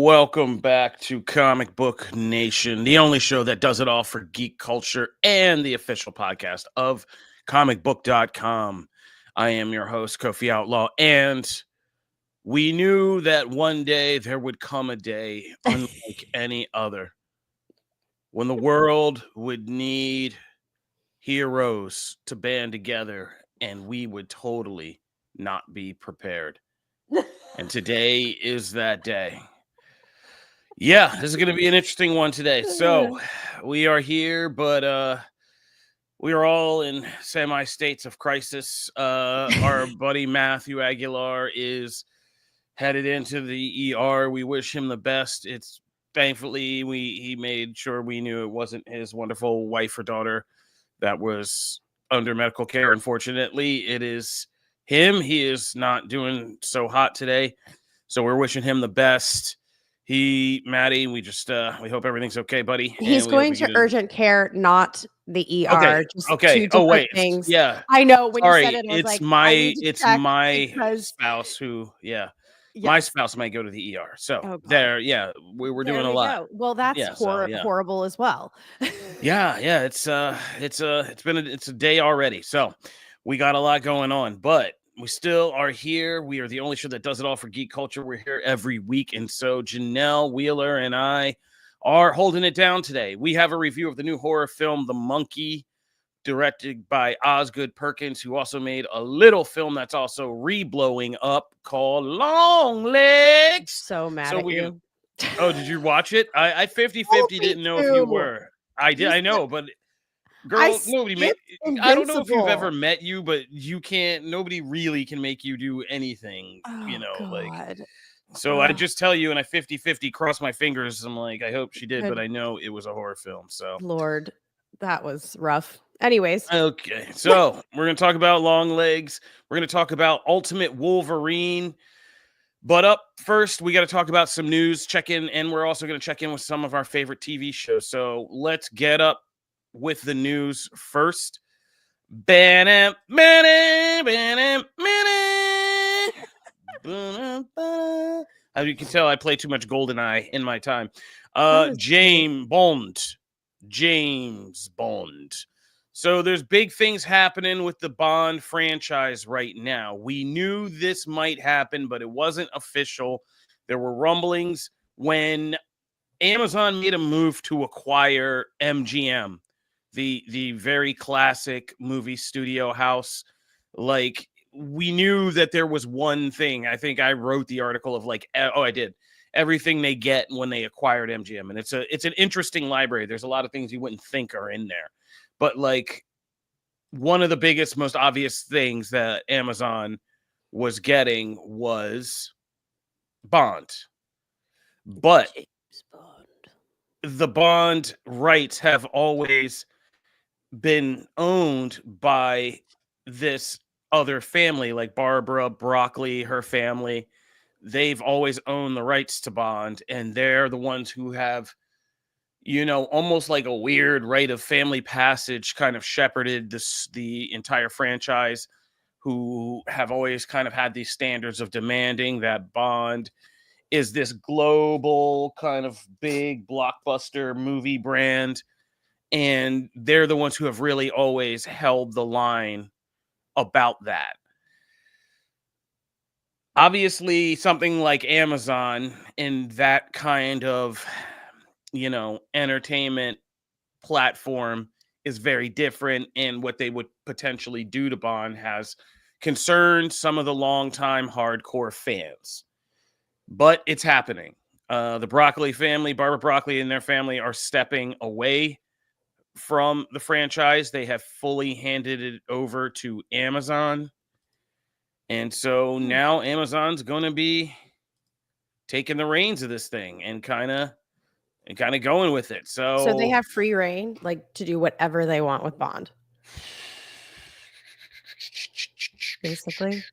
Welcome back to Comic Book Nation, the only show that does it all for geek culture and the official podcast of comicbook.com. I am your host, Kofi Outlaw, and we knew that one day there would come a day unlike any other when the world would need heroes to band together and we would totally not be prepared. And today is that day. Yeah, this is going to be an interesting one today. So we are here, but we are all in semi-states of crisis. Our buddy Matthew Aguilar is headed into the ER. We wish him the best. It's thankfully he made sure we knew it wasn't his wonderful wife or daughter that was under medical care. Unfortunately, it is him. He is not doing so hot today, so we're wishing him the best. Maddie, we hope everything's okay, buddy. He's going to urgent care, not the ER. Okay. Just okay. two Oh wait. things. Yeah. I know. When Sorry, you said it, I was it's like, my spouse who. Yeah. Yes. My spouse might go to the ER. So there. Yeah. We were doing a lot. Well, that's horrible as well. Yeah. It's a day already. So we got a lot going on, but we still are here. We are the only show that does it all for geek culture. We're here every week. And so Janelle Wheeler and I are holding it down today. We have a review of the new horror film, The Monkey, directed by Osgood Perkins, who also made a little film that's also re-blowing up called Longlegs. So mad at you. Oh, did you watch it? I 50-50 didn't know if you were. I did. I know, but... Girl, nobody made. I don't know if you've ever met you, but you can't. Nobody really can make you do anything, God. So I just tell you, and I 50-50 cross my fingers. I'm like, I hope she did, but I know it was a horror film. So Lord, that was rough. Anyways, okay, so we're gonna talk about Longlegs. We're gonna talk about Ultimate Wolverine. But up first, we got to talk about some news. Check in, and we're also gonna check in with some of our favorite TV shows. So let's get up with the news first. As you can tell, I play too much GoldenEye in my time. James Bond. So there's big things happening with the Bond franchise right now. We knew this might happen, but it wasn't official. There were rumblings when Amazon made a move to acquire MGM. The very classic movie studio house. Like, we knew that there was one thing. I think I wrote the article of I did. Everything they get when they acquired MGM. And it's an interesting library. There's a lot of things you wouldn't think are in there. But one of the biggest, most obvious things that Amazon was getting was Bond. But the Bond rights have always been owned by this other family, like Barbara Broccoli, her family. They've always owned the rights to Bond, and they're the ones who have, almost like a weird rite of family passage kind of shepherded the entire franchise, who have always kind of had these standards of demanding that Bond is this global kind of big blockbuster movie brand. And they're the ones who have really always held the line about that. Obviously, something like Amazon and that kind of, entertainment platform is very different. And what they would potentially do to Bond has concerned some of the longtime hardcore fans. But it's happening. The Broccoli family, Barbara Broccoli and their family, are stepping away from the franchise. They have fully handed it over to Amazon. And so now Amazon's going to be taking the reins of this thing and kind of going with it. So they have free reign, to do whatever they want with Bond. Basically.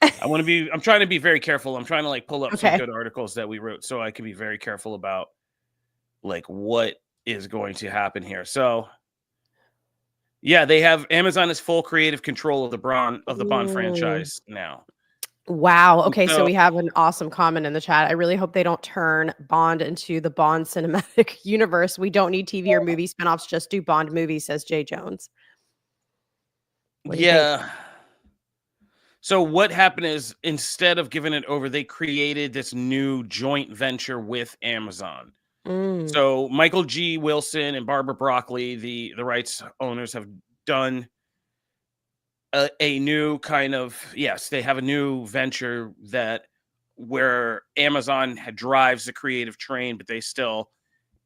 I'm trying to be very careful. I'm trying to pull up some good articles that we wrote so I can be very careful about what is going to happen here. So yeah, they have Amazon has full creative control of the Bond franchise now. Wow. Okay, so So we have an awesome comment in the chat. I really hope they don't turn Bond into the Bond cinematic universe. We don't need TV or movie spinoffs. Just do Bond movies, says Jay Jones. What do you think? yeah. So what happened is instead of giving it over, they created this new joint venture with Amazon. Mm. So Michael G. Wilson and Barbara Broccoli, the rights owners, have done a new kind of, yes, they have a new venture that where Amazon drives the creative train, but they still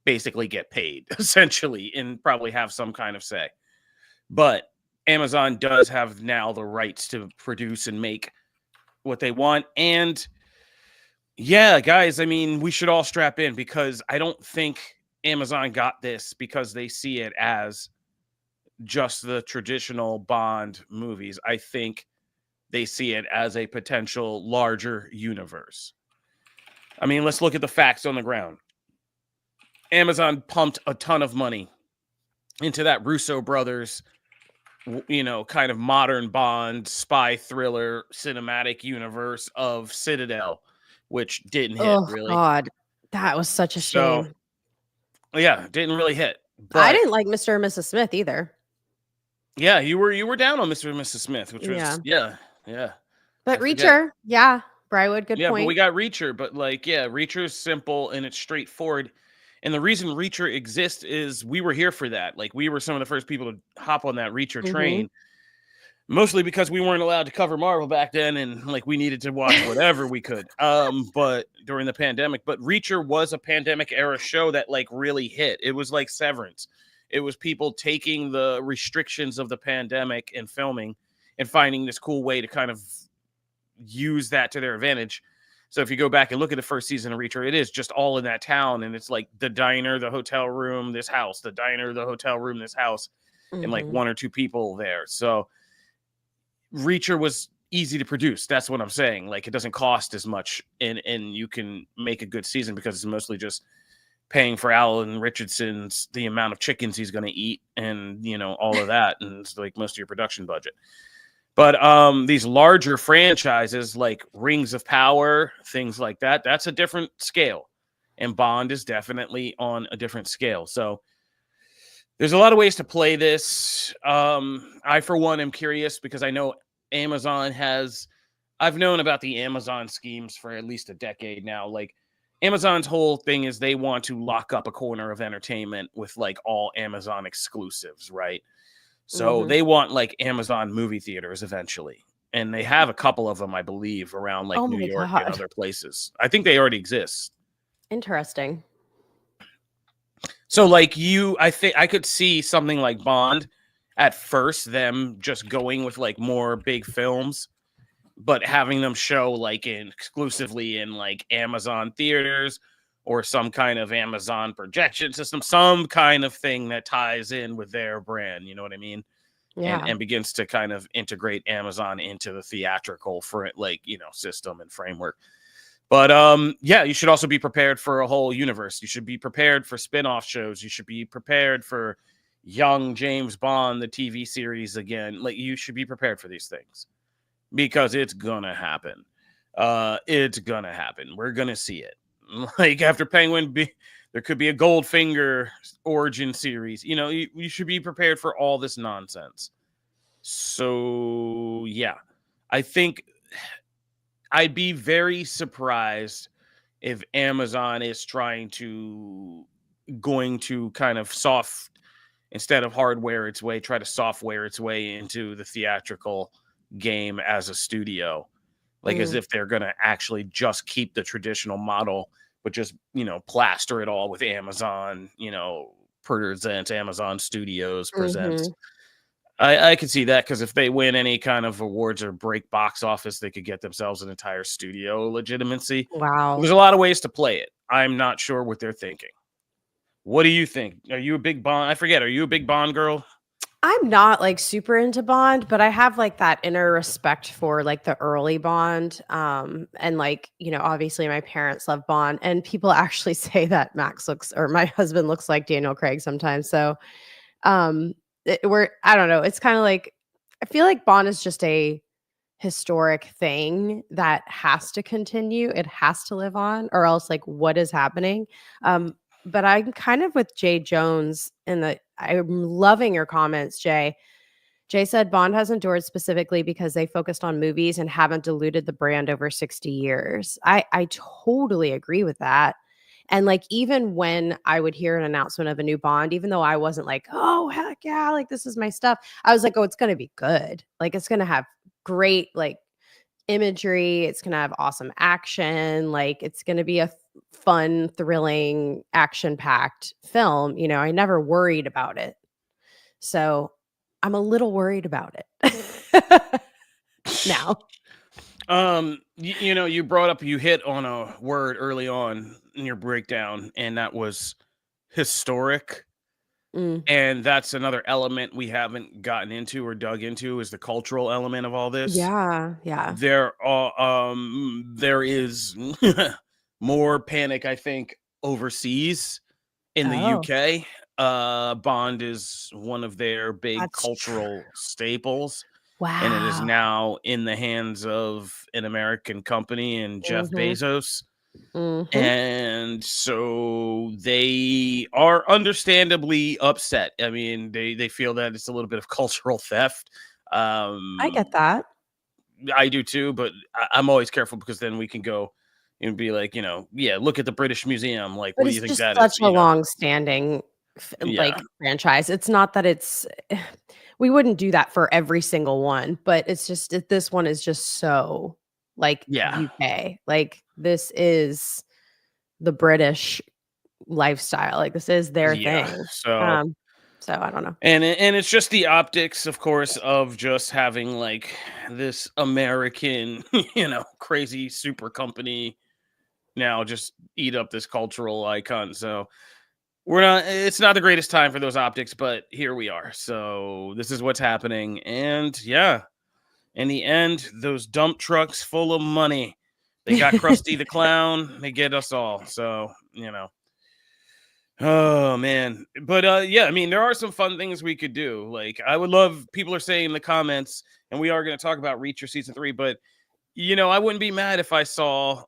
basically get paid essentially and probably have some kind of say. But Amazon does have now the rights to produce and make what they want. And yeah, guys, I mean, we should all strap in because I don't think Amazon got this because they see it as just the traditional Bond movies. I think they see it as a potential larger universe. I mean, let's look at the facts on the ground. Amazon pumped a ton of money into that Russo brothers, kind of modern Bond spy thriller cinematic universe of Citadel, which didn't hit Oh really. God, that was such a So, shame. yeah, didn't really hit. I But didn't like Mr. and Mrs. Smith either. yeah, you were down on Mr. and Mrs. Smith, which Yeah, was yeah. but I forget. Reacher, yeah, Briarwood, good Yeah, but we point. got Reacher, but like, yeah, Reacher is simple and it's straightforward. And the reason Reacher exists is we were here for that. Like, we were some of the first people to hop on that Reacher Mm-hmm. train, mostly because we weren't allowed to cover Marvel back then, and like we needed to watch whatever we could. But during the pandemic, but Reacher was a pandemic era show that like really hit. It was like Severance. It was people taking the restrictions of the pandemic and filming and finding this cool way to kind of use that to their advantage. So if you go back and look at the first season of Reacher, it is just all in that town, and it's like the diner, the hotel room, this house, the diner, the hotel room, this house, and like Mm-hmm. one or two people there. So Reacher was easy to produce. That's what I'm saying. Like, it doesn't cost as much, and you can make a good season because it's mostly just paying for Alan Richardson's the amount of chickens he's going to eat, and all of that, and it's like most of your production budget. But these larger franchises like Rings of Power, things like that, that's a different scale. And Bond is definitely on a different scale. So there's a lot of ways to play this. I, for one, am curious because I know Amazon I've known about the Amazon schemes for at least a decade now. Like, Amazon's whole thing is they want to lock up a corner of entertainment with like all Amazon exclusives, right? So Mm-hmm. they want like Amazon movie theaters eventually. And they have a couple of them, I believe, around like Oh New my York and God, other places. I think they already exist. interesting. So like I think I could see something like Bond at first, them just going with like more big films, but having them show like exclusively in like Amazon theaters or some kind of Amazon projection system, some kind of thing that ties in with their brand. You know what I mean? Yeah. And begins to kind of integrate Amazon into the theatrical for like, system and framework. But yeah, you should also be prepared for a whole universe. You should be prepared for spin-off shows. You should be prepared for young James Bond, the TV series again. Like, you should be prepared for these things because it's gonna happen. It's gonna happen. We're gonna see it. Like, after Penguin, there could be a Goldfinger origin series. You should be prepared for all this nonsense. So yeah, I think I'd be very surprised if Amazon is going to kind of instead of hardware its way, try to software its way into the theatrical game as a studio. Like, as Mm. if they're going to actually just keep the traditional model, but just, plaster it all with Amazon, presents, Amazon Studios presents. Mm-hmm. I could see that because if they win any kind of awards or break box office, they could get themselves an entire studio legitimacy. So Wow. there's a lot of ways to play it. I'm not sure what they're thinking. What do you think? Are you a big Bond? I forget. Are you a big Bond girl? I'm not like super into Bond, but I have like that inner respect for like the early Bond. And like, obviously my parents love Bond, and people actually say that Max looks, or my husband looks like Daniel Craig sometimes. So I don't know. It's kind of like, I feel like Bond is just a historic thing that has to continue. It has to live on, or else like what is happening? But I'm kind of with Jay Jones in the I'm loving your comments, Jay. Jay said Bond has endured specifically because they focused on movies and haven't diluted the brand over 60 years. I totally agree with that. And like even when I would hear an announcement of a new Bond, even though I wasn't like, oh heck yeah, like this is my stuff, I was like, oh, it's gonna be good. Like it's gonna have great like imagery, it's gonna have awesome action, like it's gonna be a fun, thrilling, action-packed film. You know, I never worried about it. So I'm a little worried about it now. You brought up, you hit on a word early on in your breakdown, and that was historic. Mm. And that's another element we haven't gotten into or dug into, is the cultural element of all this. Yeah, yeah. There is more panic, I think, overseas in the Oh, UK. Bond is one of their big that's true. cultural staples, and it is Wow. now in the hands of an American company and Jeff Mhm, Bezos. mhm. And so they are understandably upset. I mean, they feel that it's a little bit of cultural theft. I get Um, that. I do too, but I'm always careful, because then we can go and be like, yeah, look at the British Museum. Like, But what do you it's think just that is? such a long-standing Yeah, like, franchise. It's not that it's we wouldn't do that for every single one, but it's just that this one is just so, like, yeah, UK. Like, this is the British lifestyle, like, this is their yeah. thing. So, Um, so I don't know. and it's just the optics, of course, of just having like this American, crazy super company now just eat up this cultural icon. So it's not the greatest time for those optics, but here we are. So this is what's happening. And yeah, in the end, those dump trucks full of money, they got Krusty the Clown, they get us all. So, oh man. But yeah, I mean, there are some fun things we could do. Like, I would love, people are saying in the comments, and we are going to talk about Reacher season 3, but I wouldn't be mad if I saw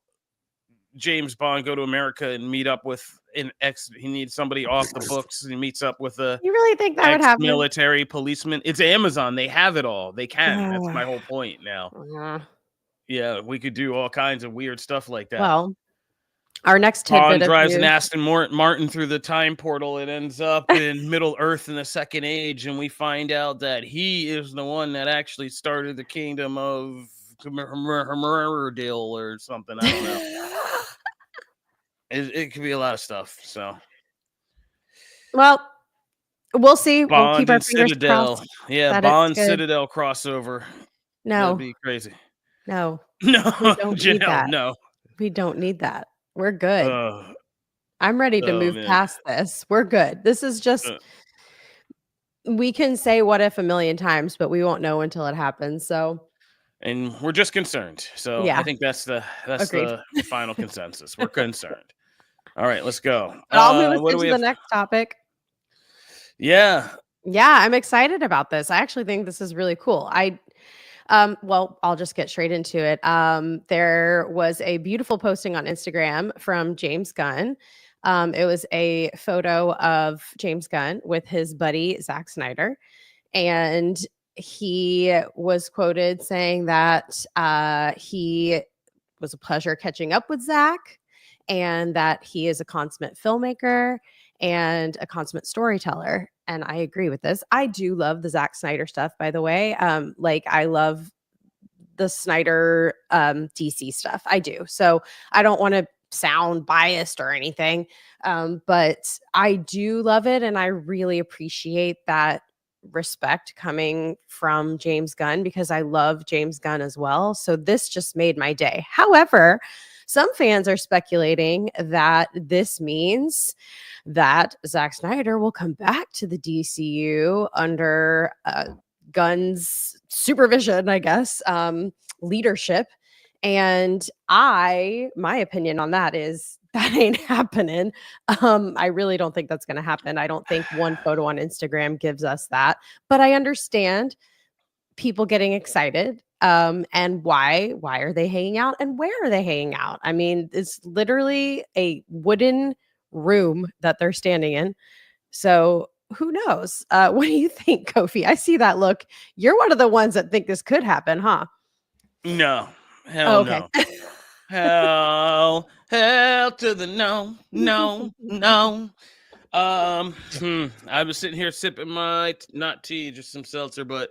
James Bond go to America and meet up with an ex. He needs somebody off the books, and he meets up with a You really think that would happen? ex-military policeman. It's Amazon. They have it all. They can. That's my whole point now. Yeah, we could do all kinds of weird stuff like that. Well, our next tidbit Bond of drives an news. Aston Martin through the time portal. It ends up in Middle Earth in the Second Age, and we find out that he is the one that actually started the kingdom of Murdale or something. I don't know. It could be a lot of stuff. So Well, we'll see. We'll keep Bond our and fingers Citadel. crossed Yeah, that it's Bond good. Citadel crossover. That'd No, be crazy. no, No, we don't need Janelle, that. no. We don't need that. We're good. Uh, I'm ready to oh move man. past this. We're good. This is Uh, just we can say what if a million times, but we won't know until it happens. So, and we're just concerned. So I yeah, think that's agreed. the final consensus. We're concerned. All right, let's go. But I'll move us What do we into the have? next topic. Yeah. Yeah, I'm excited about this. I actually think this is really cool. Well, I'll just get straight into it. There was a beautiful posting on Instagram from James Gunn. It was a photo of James Gunn with his buddy Zack Snyder, and he was quoted saying that he was a pleasure catching up with Zack, and that he is a consummate filmmaker and a consummate storyteller. And I agree with this. I do love the Zack Snyder stuff, by the way. Like I love the Snyder DC stuff. I do. So I don't want to sound biased or anything. But I do love it, and I really appreciate that respect coming from James Gunn, because I love James Gunn as well. So this just made my day. However, some fans are speculating that this means that Zack Snyder will come back to the DCU under Gunn's supervision, I guess, leadership. And my opinion on that is that ain't happening. I really don't think that's going to happen. I don't think one photo on Instagram gives us that, but I understand people getting excited. And why are they hanging out, and where are they hanging out? I mean, it's literally a wooden room that they're standing in. So who knows? What do you think, Kofi? I see that look. You're one of the ones that think this could happen, huh? No, hell Oh, okay. no. Hell to the no, no, no. I was sitting here sipping my not tea, just some seltzer, but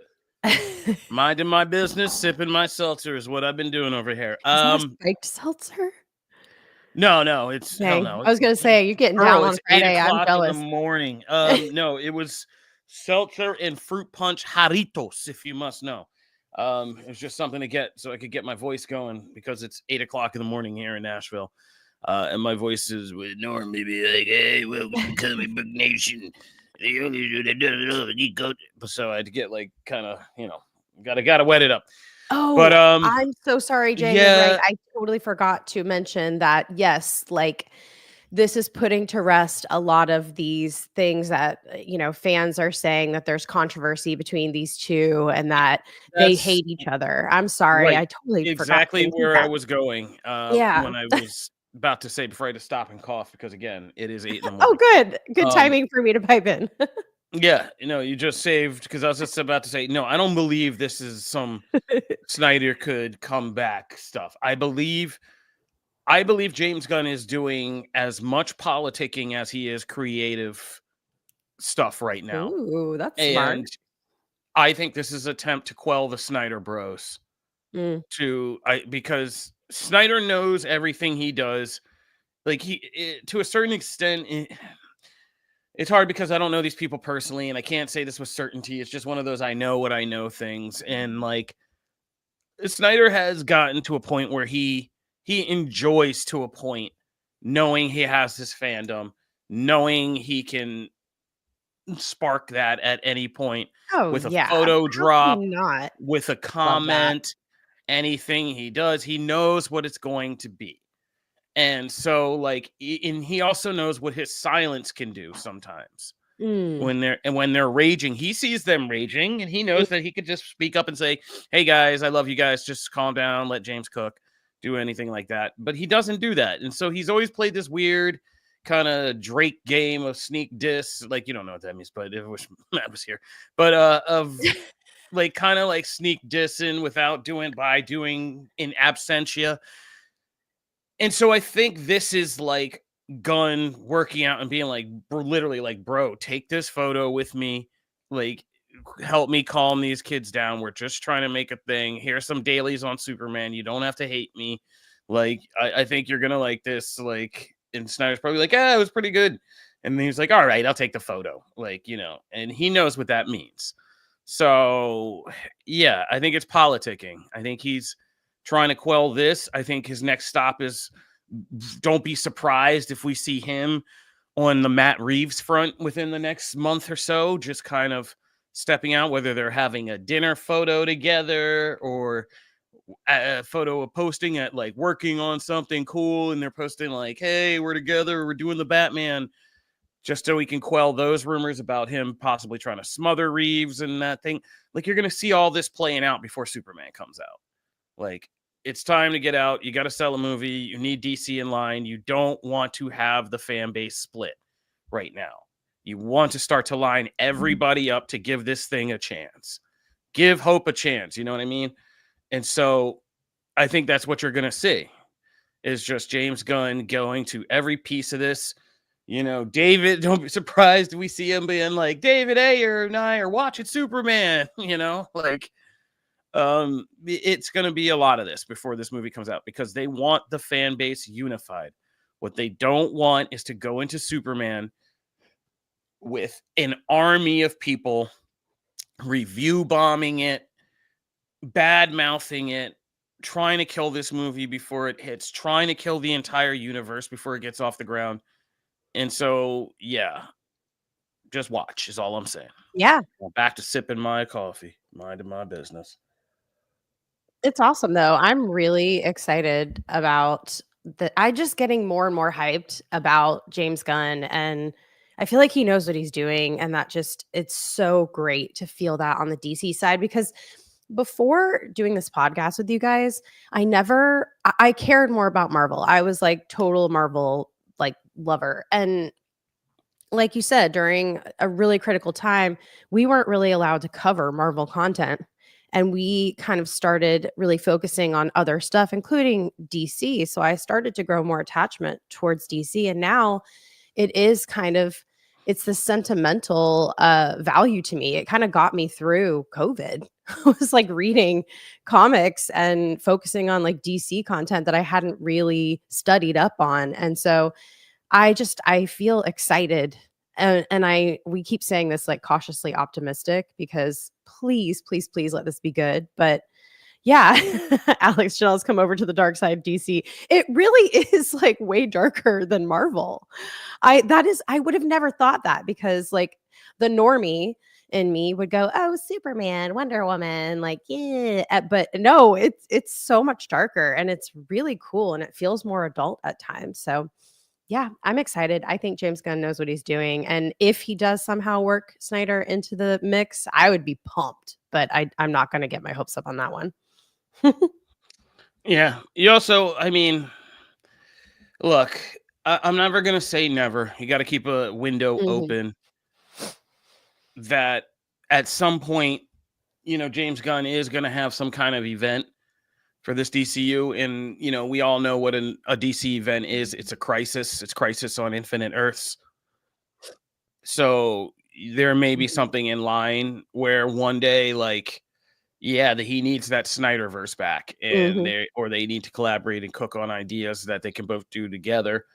minding my business, sipping my seltzer is what I've been doing over here. Is that a spiked seltzer? No, it's hell Dang. no. I was gonna say, you're getting Girl, down on it's Friday. I'm 8 o'clock in the jealous. morning. No, it was seltzer and fruit punch Jarritos, if you must know. It was just something to get so I could get my voice going because it's 8 o'clock in the morning here in Nashville. And my voice would normally be like, "Hey, welcome to Comicbook Nation." So I had to get like kind of, gotta wet it up. But Oh, I'm so sorry, Jay. You're right. yeah, I totally forgot to mention that. Yes, like this is putting to rest a lot of these things that fans are saying, that there's controversy between these two and that they that's hate each other. I'm sorry. right. I totally forgot to Exactly include where I that. was going Yeah. when I was about to say before I had to stop and cough because again, it is 8 in the Oh, morning. good. Good Um, timing for me to pipe in. yeah, you just saved because I was just about to say, no, I don't believe this is some Snyder could come back stuff. I believe James Gunn is doing as much politicking as he is creative stuff right now. Ooh, that's smart. And I think this is an attempt to quell the Snyder bros Mm. because Snyder knows everything he does. Like to a certain extent, it's hard because I don't know these people personally and I can't say this with certainty. It's just one of those I know what I know things. And like Snyder has gotten to a point where he enjoys to a point knowing he has this fandom, knowing he can spark that at any point Oh, with a yeah. photo How can drop, you not with a love that? comment, anything he does, he knows what it's going to be. And so like and he also knows what his silence can do sometimes. Mm. When they're raging, he sees them raging and he knows that he could just speak up and say, "Hey guys, I love you guys. Just calm down, let James cook." Do anything like that. But he doesn't do that. And so he's always played this weird kind of Drake game of sneak diss. Like you don't know what that means, but I wish Matt was here. But of like kind of like sneak dissing without doing in absentia. And so I think this is like Gunn working out and being like literally like, bro, take this photo with me. Like, help me calm these kids down. We're just trying to make a thing. Here's some dailies on Superman. You don't have to hate me. Like, I think you're gonna like this. Like, and Snyder's probably like, it was pretty good. And then he's like, all right, I'll take the photo. Like, and he knows what that means. So yeah, I think it's politicking. I think he's trying to quell this. I think his next stop is don't be surprised if we see him on the Matt Reeves front within the next month or so, just kind of stepping out, whether they're having a dinner photo together or a photo of posting at like working on something cool. And they're posting like, hey, we're together. We're doing the Batman, just so we can quell those rumors about him possibly trying to smother Reeves and that thing. Like you're going to see all this playing out before Superman comes out. Like it's time to get out. You got to sell a movie. You need DC in line. You don't want to have the fan base split right now. You want to start to line everybody up to give this thing a chance. Give hope a chance. You know what I mean? And so I think that's what you're going to see is just James Gunn going to every piece of this. David, don't be surprised if we see him being like, David Ayer and I are watching Superman, like it's going to be a lot of this before this movie comes out because they want the fan base unified. What they don't want is to go into Superman with an army of people review bombing it, bad mouthing it, trying to kill this movie before it hits, trying to kill the entire universe before it gets off the ground. And so, yeah, just watch is all I'm saying. Yeah. I'm back to sipping my coffee, minding my business. It's awesome though. I'm really excited about I just getting more and more hyped about James Gunn, and I feel like he knows what he's doing, and that just it's so great to feel that on the DC side because before doing this podcast with you guys, I cared more about Marvel. I was like total Marvel like lover. And like you said, during a really critical time, we weren't really allowed to cover Marvel content. And we kind of started really focusing on other stuff, including DC. So I started to grow more attachment towards DC. And now it is kind of it's the sentimental value to me. It kind of got me through COVID. I was like reading comics and focusing on like DC content that I hadn't really studied up on. And so I feel excited. And we keep saying this like cautiously optimistic because please let this be good. But yeah, Alex Janelle's come over to the dark side of DC. It really is like way darker than Marvel. I would have never thought that because like the normie in me would go, oh, Superman, Wonder Woman, like yeah. But no, it's so much darker and it's really cool and it feels more adult at times. So yeah, I'm excited. I think James Gunn knows what he's doing. And if he does somehow work Snyder into the mix, I would be pumped. But I'm not going to get my hopes up on that one. Yeah. You also, I mean, look, I'm never going to say never. You got to keep a window Mhm. open that at some point, James Gunn is going to have some kind of event for this DCU. And, we all know what a DC event is. It's a crisis. It's Crisis on Infinite Earths. So there may be Mhm. something in line where one day, like, yeah, that he needs that Snyderverse back, and Mhm. they need to collaborate and cook on ideas that they can both do together.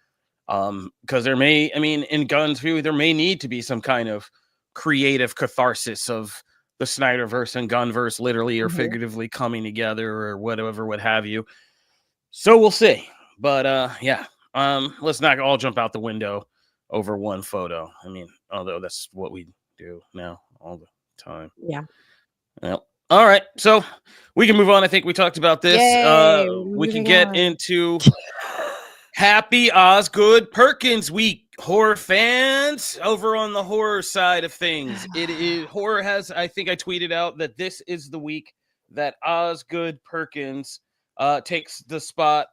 Because there may, I mean, in Gunn's view, there may need to be some kind of creative catharsis of the Snyderverse and Gunverse, literally or Mhm. figuratively coming together, or whatever, what have you. So we'll see. But yeah, let's not all jump out the window over one photo. I mean, although that's what we do now all the time. Yeah. Well, all right. So we can move on. I think we talked about this. Yay, We can moving get on. into Happy Osgood Perkins Week, horror fans. Over on the horror side of things, it is horror has. I think I tweeted out that this is the week that Osgood Perkins takes the spot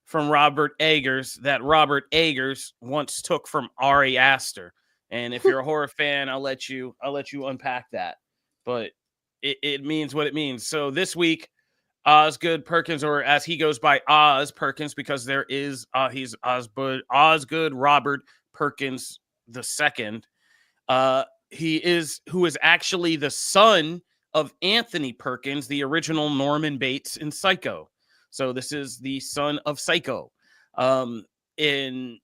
from Robert Eggers that Robert Eggers once took from Ari Aster. And if you're a horror fan, I'll let you unpack that. But it means what it means. So this week, Osgood Perkins, or as he goes by Oz Perkins, because there is he's Osgood Robert Perkins the second. Who is actually the son of Anthony Perkins, the original Norman Bates in Psycho. So this is the son of Psycho. And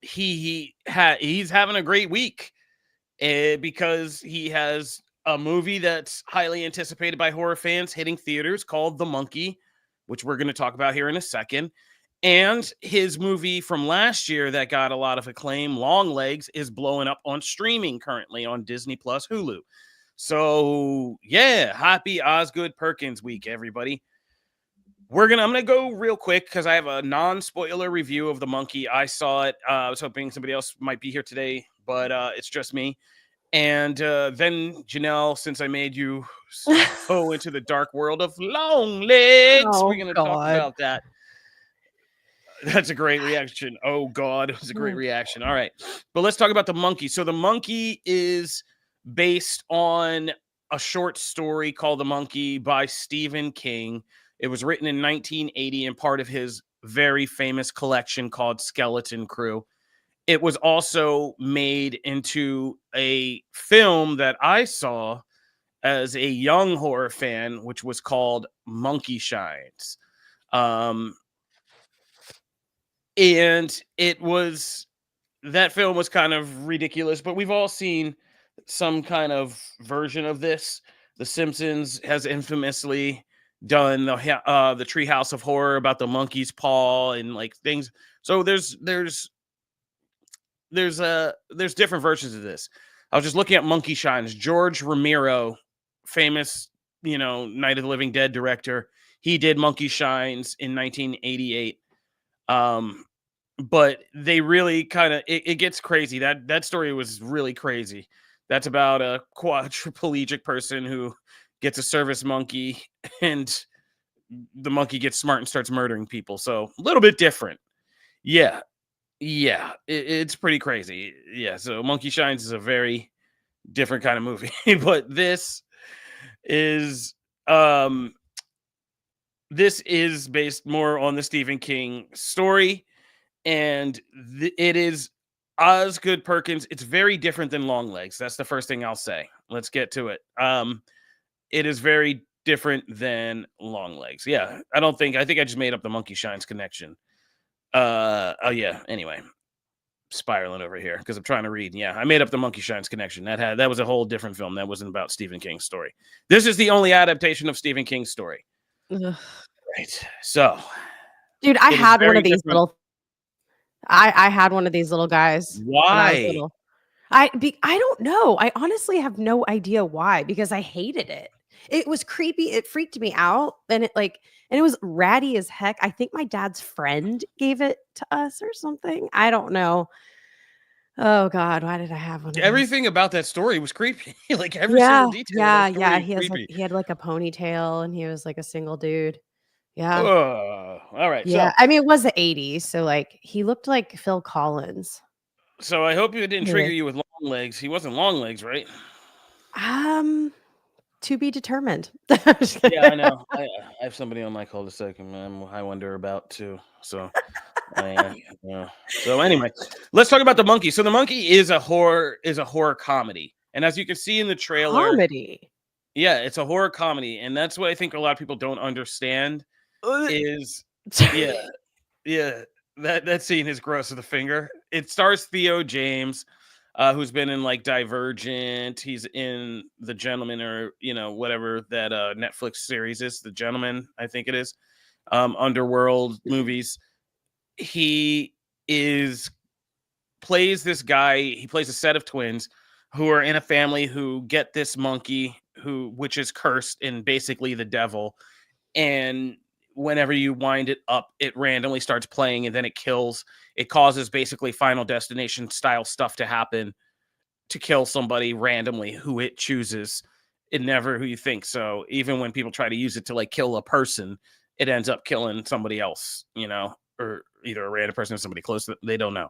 he's having a great week because he has a movie that's highly anticipated by horror fans hitting theaters called The Monkey, which we're going to talk about here in a second. And his movie from last year that got a lot of acclaim, Longlegs, is blowing up on streaming currently on Disney Plus Hulu. So yeah, happy Osgood Perkins week, everybody. I'm gonna go real quick because I have a non-spoiler review of The Monkey. I saw it. I was hoping somebody else might be here today, but it's just me. And then Janelle, since I made you go into the dark world of Longlegs, we're Oh gonna talk God. about that. That's a great reaction. Oh God, it was a great Mm. reaction. All right, but let's talk about The Monkey. So The Monkey is based on a short story called The Monkey by Stephen King. It was written in 1980 and part of his very famous collection called Skeleton Crew. It was also made into a film that I saw as a young horror fan, which was called Monkey Shines. Um, and that film was kind of ridiculous, but we've all seen some kind of version of this. The Simpsons has infamously done the Treehouse of Horror about the monkey's paw and like things. So there's different versions of this. I was just looking at Monkey Shines. George Romero, famous, Night of the Living Dead director, he did Monkey Shines in 1988. But they really kind of it gets crazy. That story was really crazy. That's about a quadriplegic person who gets a service monkey, and the monkey gets smart and starts murdering people. So a little bit different. Yeah. Yeah. It's pretty crazy. Yeah. So Monkey Shines is a very different kind of movie. But is um this is based more on the Stephen King story, and it is Osgood Perkins. It's very different than Longlegs. That's the first thing I'll say. Let's get to it. It is very different than Longlegs. Yeah, I think I just made up the Monkey Shines connection. Oh yeah. Anyway, spiraling over here because I'm trying to read. Yeah, I made up the Monkey Shines connection. That was a whole different film. That wasn't about Stephen King's story. This is the only adaptation of Stephen King's story. Ugh. Right. So, Dude, I it is had one very of these different. I had one of these little guys when I was Why? little. I don't know. I honestly have no idea why, because I hated it. It was creepy. It freaked me out, and it was ratty as heck. I think my dad's friend gave it to us or something. I don't know. Oh god, why did I have one of these? Everything about that story was creepy. Like every single detail of that story is creepy. He had like a ponytail, and he was like a single dude. Yeah. All right. Yeah. I mean, it was the '80s, so like he looked like Phil Collins. So I hope it didn't trigger Anyway. you with Longlegs. He wasn't Longlegs, right? To be determined. Yeah, I know. I have somebody on my cul-de-sac I wonder about too. So, yeah. So anyway, let's talk about the monkey. So the monkey is a horror comedy, and as you can see in the trailer, Comedy. yeah, it's a horror comedy, and that's what I think a lot of people don't understand. Is yeah, yeah. That scene is gross with the finger. It stars Theo James, who's been in like Divergent. He's in The Gentleman, or whatever that Netflix series is. The Gentleman, I think it is. Underworld movies. He is plays this guy. He plays a set of twins who are in a family who get this monkey which is cursed and basically the devil. And whenever you wind it up, it randomly starts playing, and then it kills. It causes basically Final Destination style stuff to happen to kill somebody randomly who it chooses. It never who you think. So even when people try to use it to like kill a person, it ends up killing somebody else, or either a random person or somebody close that they don't know.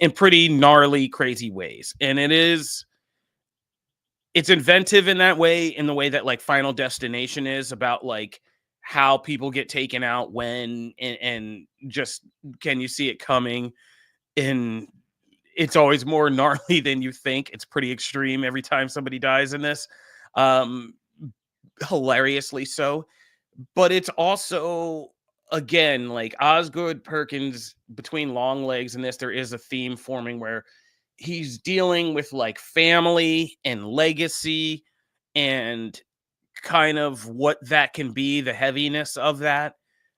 In pretty gnarly, crazy ways. And it's inventive in that way, in the way that like Final Destination is, about like how people get taken out when, and just, can you see it coming? And it's always more gnarly than you think. It's pretty extreme every time somebody dies in this. Hilariously so. But it's also, again, like Osgood Perkins, between Longlegs and this, there is a theme forming where he's dealing with like family and legacy and kind of what that can be, the heaviness of that.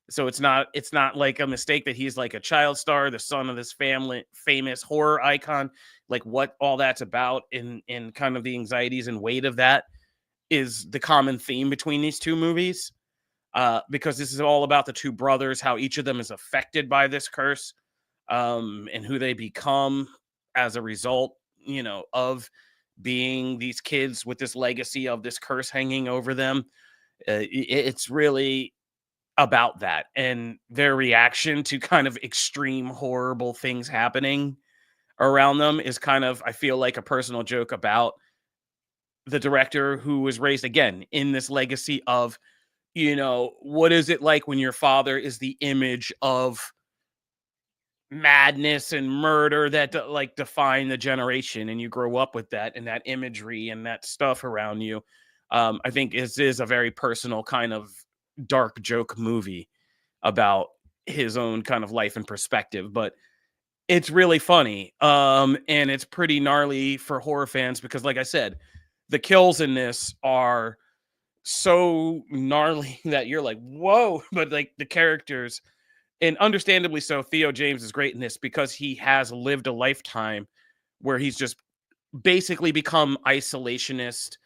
So it's not like a mistake that he's like a child star, the son of this family famous horror icon. Like what all that's about, in kind of the anxieties and weight of that, is the common theme between these two movies. Because this is all about the two brothers, how each of them is affected by this curse, and who they become as a result, of being these kids with this legacy of this curse hanging over them. It's really about that, and their reaction to kind of extreme, horrible things happening around them is kind of, I feel like, a personal joke about the director, who was raised again in this legacy of, what is it like when your father is the image of madness and murder that like define the generation, and you grow up with that and that imagery and that stuff around you. I think is a very personal kind of dark joke movie about his own kind of life and perspective, but it's really funny. And it's pretty gnarly for horror fans, because like I said, the kills in this are so gnarly that you're like, whoa. But like the characters, and understandably so, Theo James is great in this because he has lived a lifetime where he's just basically become isolationist.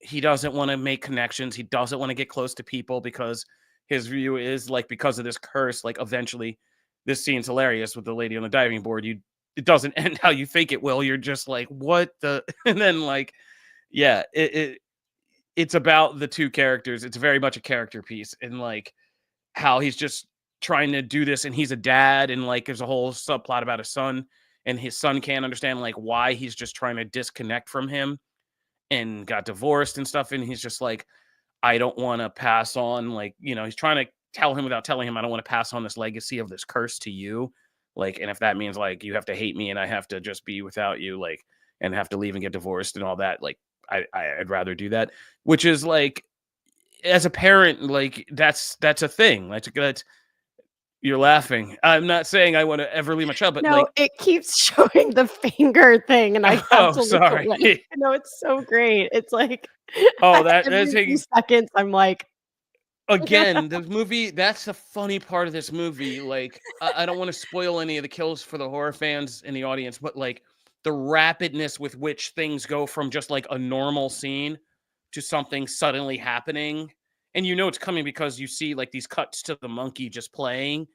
He doesn't want to make connections. He doesn't want to get close to people, because his view is like, because of this curse, like eventually, this scene's hilarious with the lady on the diving board. It doesn't end how you think it will. You're just like, what the? And then like, yeah, it's about the two characters. It's very much a character piece, and like how he's just trying to do this, and he's a dad, and like there's a whole subplot about his son, and his son can't understand like why he's just trying to disconnect from him, and got divorced and stuff, and he's just like, I don't want to pass on, like, he's trying to tell him without telling him, I don't want to pass on this legacy of this curse to you. Like, and if that means like you have to hate me and I have to just be without you, like, and have to leave and get divorced and all that, like, I'd rather do that. Which is like, as a parent, like that's a thing. That's you're laughing. I'm not saying I want to ever leave my child, but No, like, it keeps showing the finger thing, and I have oh, to look sorry. away. No, it's so great. It's like Oh, that's every few taking seconds, I'm like, again, the movie, that's the funny part of this movie. Like, I don't want to spoil any of the kills for the horror fans in the audience, but like the rapidness with which things go from just like a normal scene to something suddenly happening. And it's coming because you see like these cuts to the monkey just playing.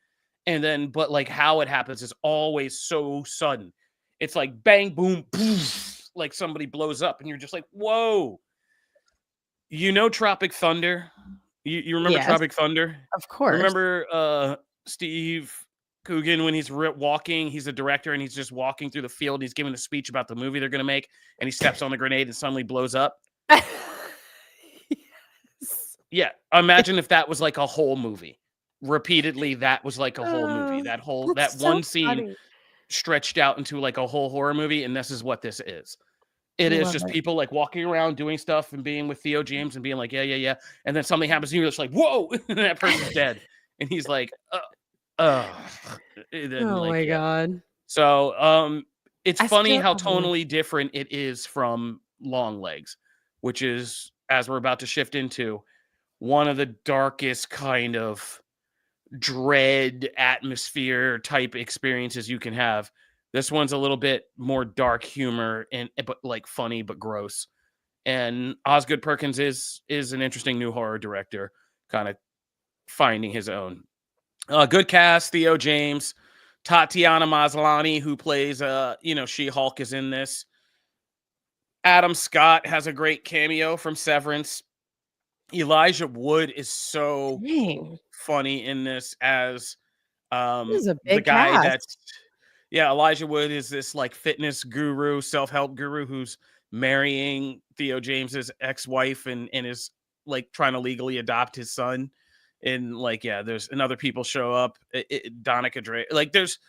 And then, but like how it happens is always so sudden. It's like bang, boom, poof, like somebody blows up, and you're just like, whoa. Tropic Thunder? You remember yes, Tropic Thunder? of course. Remember Steve Coogan when he's walking? He's a director, and he's just walking through the field. He's giving a speech about the movie they're going to make, and he steps on the grenade and suddenly blows up. Yes. Yeah, imagine if that was like a whole movie. Repeatedly, that was like a whole movie. That That's so one scene funny. stretched out into like a whole horror movie, and this is what this is. It is Love just it. people like walking around doing stuff and being with Theo James and being like, yeah, yeah, yeah. And then something happens and you're just like, whoa, and that person's dead. And he's like, and then Oh like, my yeah. god. So it's I funny still how tonally different it is from Longlegs, which is, as we're about to shift into, one of the darkest kind of dread atmosphere type experiences you can have. This one's a little bit more dark humor but like funny but gross. And Osgood Perkins is an interesting new horror director, kind of finding his own. Good cast. Theo James, Tatiana Maslany, who plays She-Hulk, is in this. Adam Scott has a great cameo from Severance. Elijah Wood is so Dang. funny in this as This is a the big guy cast. that's Elijah Wood is this like fitness guru, self-help guru who's marrying Theo James's ex-wife and is like trying to legally adopt his son. And like, there's and other people show up. Donica Dre, like there's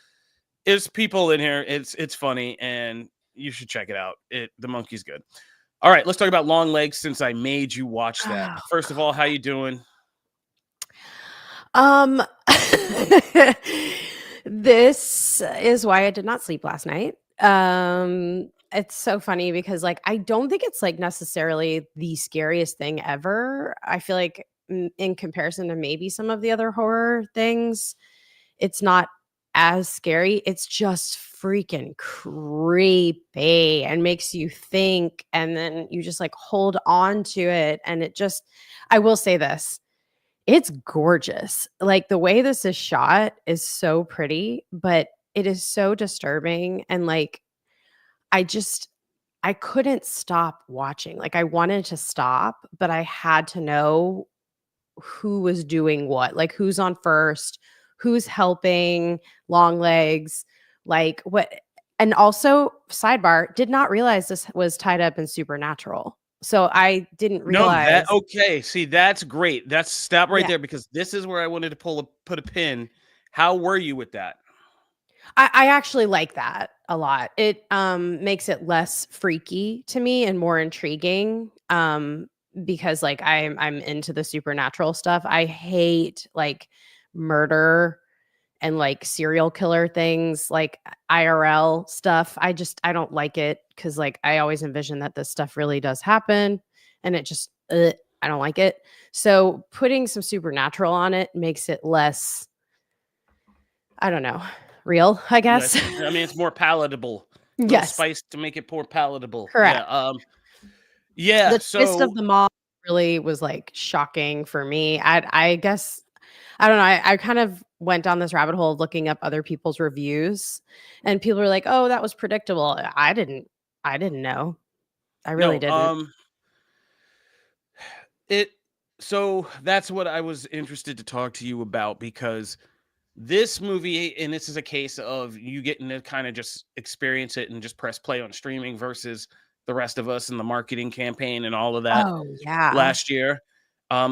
people in here. It's funny, and you should check it out. The monkey's good. All right, let's talk about Longlegs since I made you watch that. Oh, First of all, how you doing? This is why I did not sleep last night. It's so funny because like I don't think it's like necessarily the scariest thing ever. I feel like in comparison to maybe some of the other horror things, it's not as scary. It's just freaking creepy and makes you think, and then you just like hold on to it, and it just I will say this. It's gorgeous. Like, the way this is shot is so pretty, but it is so disturbing, and, like, I couldn't stop watching. Like, I wanted to stop, but I had to know who was doing what, like, who's on first, who's helping Longlegs, like, what and also, sidebar, did not realize this was tied up in Supernatural. So, I didn't No, realize. okay. See, that's great. That's stop right Yeah. there because this is where I wanted to put a pin. How were you with that? I actually like that a lot. It makes it less freaky to me and more intriguing. Because like I'm into the supernatural stuff. I hate like murder and like serial killer things, like IRL stuff. I don't like it because like I always envision that this stuff really does happen, and it just I don't like it. So putting some supernatural on it makes it less, I don't know, real, I guess. I mean, it's more palatable. Little Yes, spice to make it more palatable. correct. Yeah. The twist So of the mall really was like shocking for me. I guess I don't know. I kind of went down this rabbit hole of looking up other people's reviews, and people were like, "Oh, that was predictable." I didn't know. I really no. didn't. It so that's what I was interested to talk to you about, because this movie, and this is a case of you getting to kind of just experience it and just press play on streaming versus the rest of us in the marketing campaign and all of that Oh, yeah. last year.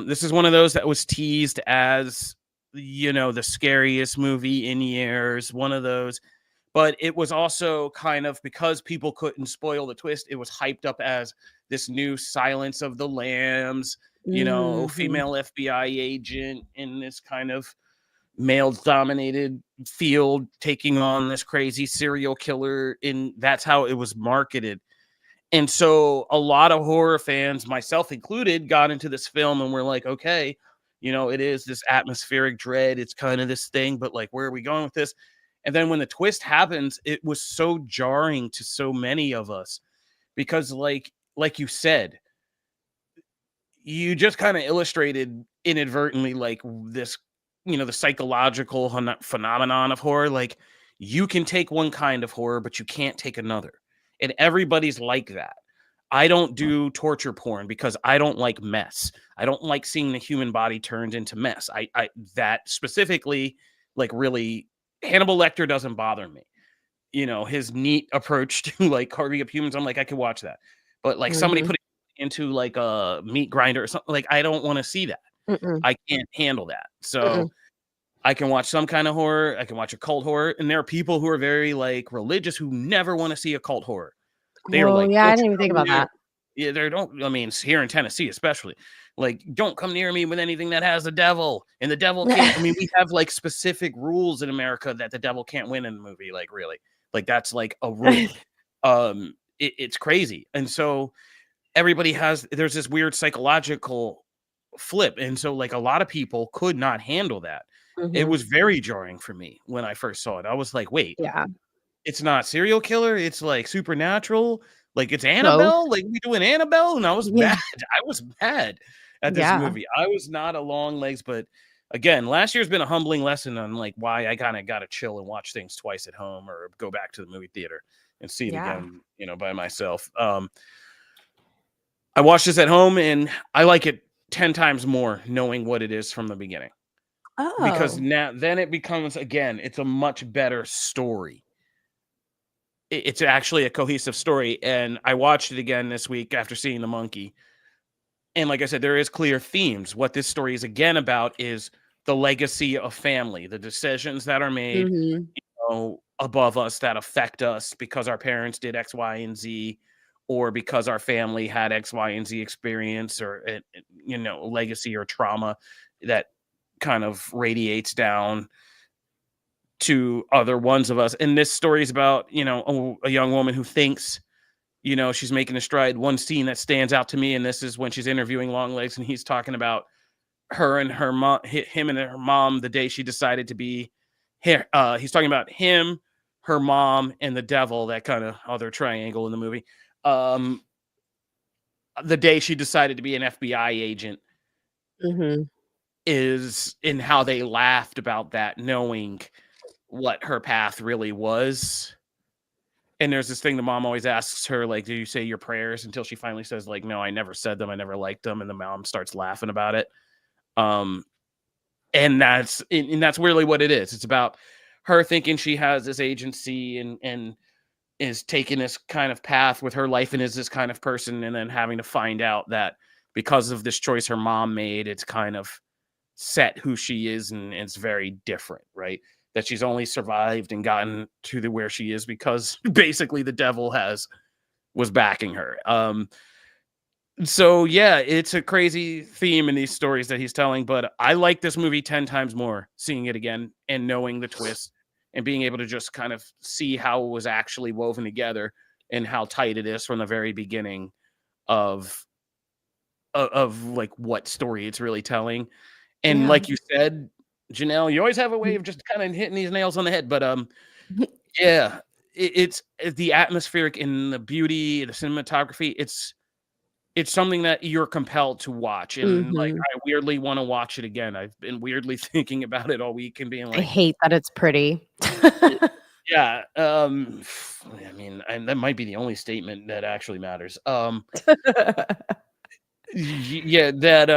This is one of those that was teased as, the scariest movie in years, one of those. But it was also kind of, because people couldn't spoil the twist, it was hyped up as this new Silence of the Lambs, Mhm. female FBI agent in this kind of male dominated field taking on this crazy serial killer. And that's how it was marketed. And so a lot of horror fans, myself included, got into this film and we're like, okay, it is this atmospheric dread. It's kind of this thing, but like, where are we going with this? And then when the twist happens, it was so jarring to so many of us because, like you said, you just kind of illustrated inadvertently like this, the psychological phenomenon of horror. Like, you can take one kind of horror, but you can't take another. And everybody's like that. I don't do torture porn because I don't like mess. I don't like seeing the human body turned into mess. I that specifically, like, really, Hannibal Lecter doesn't bother me. His neat approach to like carving up humans, I'm like, I could watch that. But like somebody Mhm. put it into like a meat grinder or something, like, I don't want to see that. Mm-mm. I can't handle that. Mm-mm. So I can watch some kind of horror. I can watch a cult horror. And there are people who are very like religious who never want to see a cult horror. They are Oh, like, yeah, I don't didn't you even think come about near. that. Yeah, they don't. I mean, here in Tennessee, especially, like, don't come near me with anything that has the devil, and the devil can't. I mean, we have like specific rules in America that the devil can't win in the movie. Like, really, like, that's like a rule. It's crazy, and so there's this weird psychological flip, and so like a lot of people could not handle that. It Mhm. was very jarring for me when I first saw it. I was like, wait, Yeah. it's not serial killer, it's like supernatural, like it's Both. Annabelle, like we doing Annabelle, and I was mad. Yeah. I was mad at this Yeah. movie. I was not a long legs, but again, last year's been a humbling lesson on like why I kind of got to chill and watch things twice at home or go back to the movie theater and see it Yeah. again, by myself. I watched this at home and I like it 10 times more knowing what it is from the beginning, because Oh. now then it becomes, again, it's a much better story. It's actually a cohesive story, and I watched it again this week after seeing The Monkey, and like I said, there is clear themes. What this story is again about is the legacy of family, the decisions that are made, Mhm. above us that affect us because our parents did X, Y, and Z, or because our family had X, Y, and Z experience, or legacy or trauma that kind of radiates down to other ones of us. And this story is about, a young woman who thinks, she's making a stride. One scene that stands out to me, and this is when she's interviewing Longlegs, and he's talking about her and her mom, him and her mom, the day she decided to be here. He's talking about him, her mom, and the devil, that kind of other triangle in the movie. Um, the day she decided to be an FBI agent, Mhm. is in how they laughed about that, knowing what her path really was. And there's this thing the mom always asks her, like, "Do you say your prayers?" Until she finally says, like, "No, I never said them. I never liked them." And the mom starts laughing about it. Um, and that's really what it is. It's about her thinking she has this agency and is taking this kind of path with her life and is this kind of person, and then having to find out that because of this choice her mom made, it's kind of set who she is, and it's very different, right? That she's only survived and gotten to the where she is because basically the devil was backing her. So yeah, it's a crazy theme in these stories that he's telling, but I like this movie 10 times more seeing it again and knowing the twist and being able to just kind of see how it was actually woven together and how tight it is from the very beginning of of like what story it's really telling. And Yeah. like you said, Janelle, you always have a way of just kind of hitting these nails on the head. But yeah, it's the atmospheric and the beauty, the cinematography. It's something that you're compelled to watch, and like Mhm. I weirdly want to watch it again. I've been weirdly thinking about it all week and being I like, hate that it's pretty. yeah, I mean, and that might be the only statement that actually matters. Yeah, that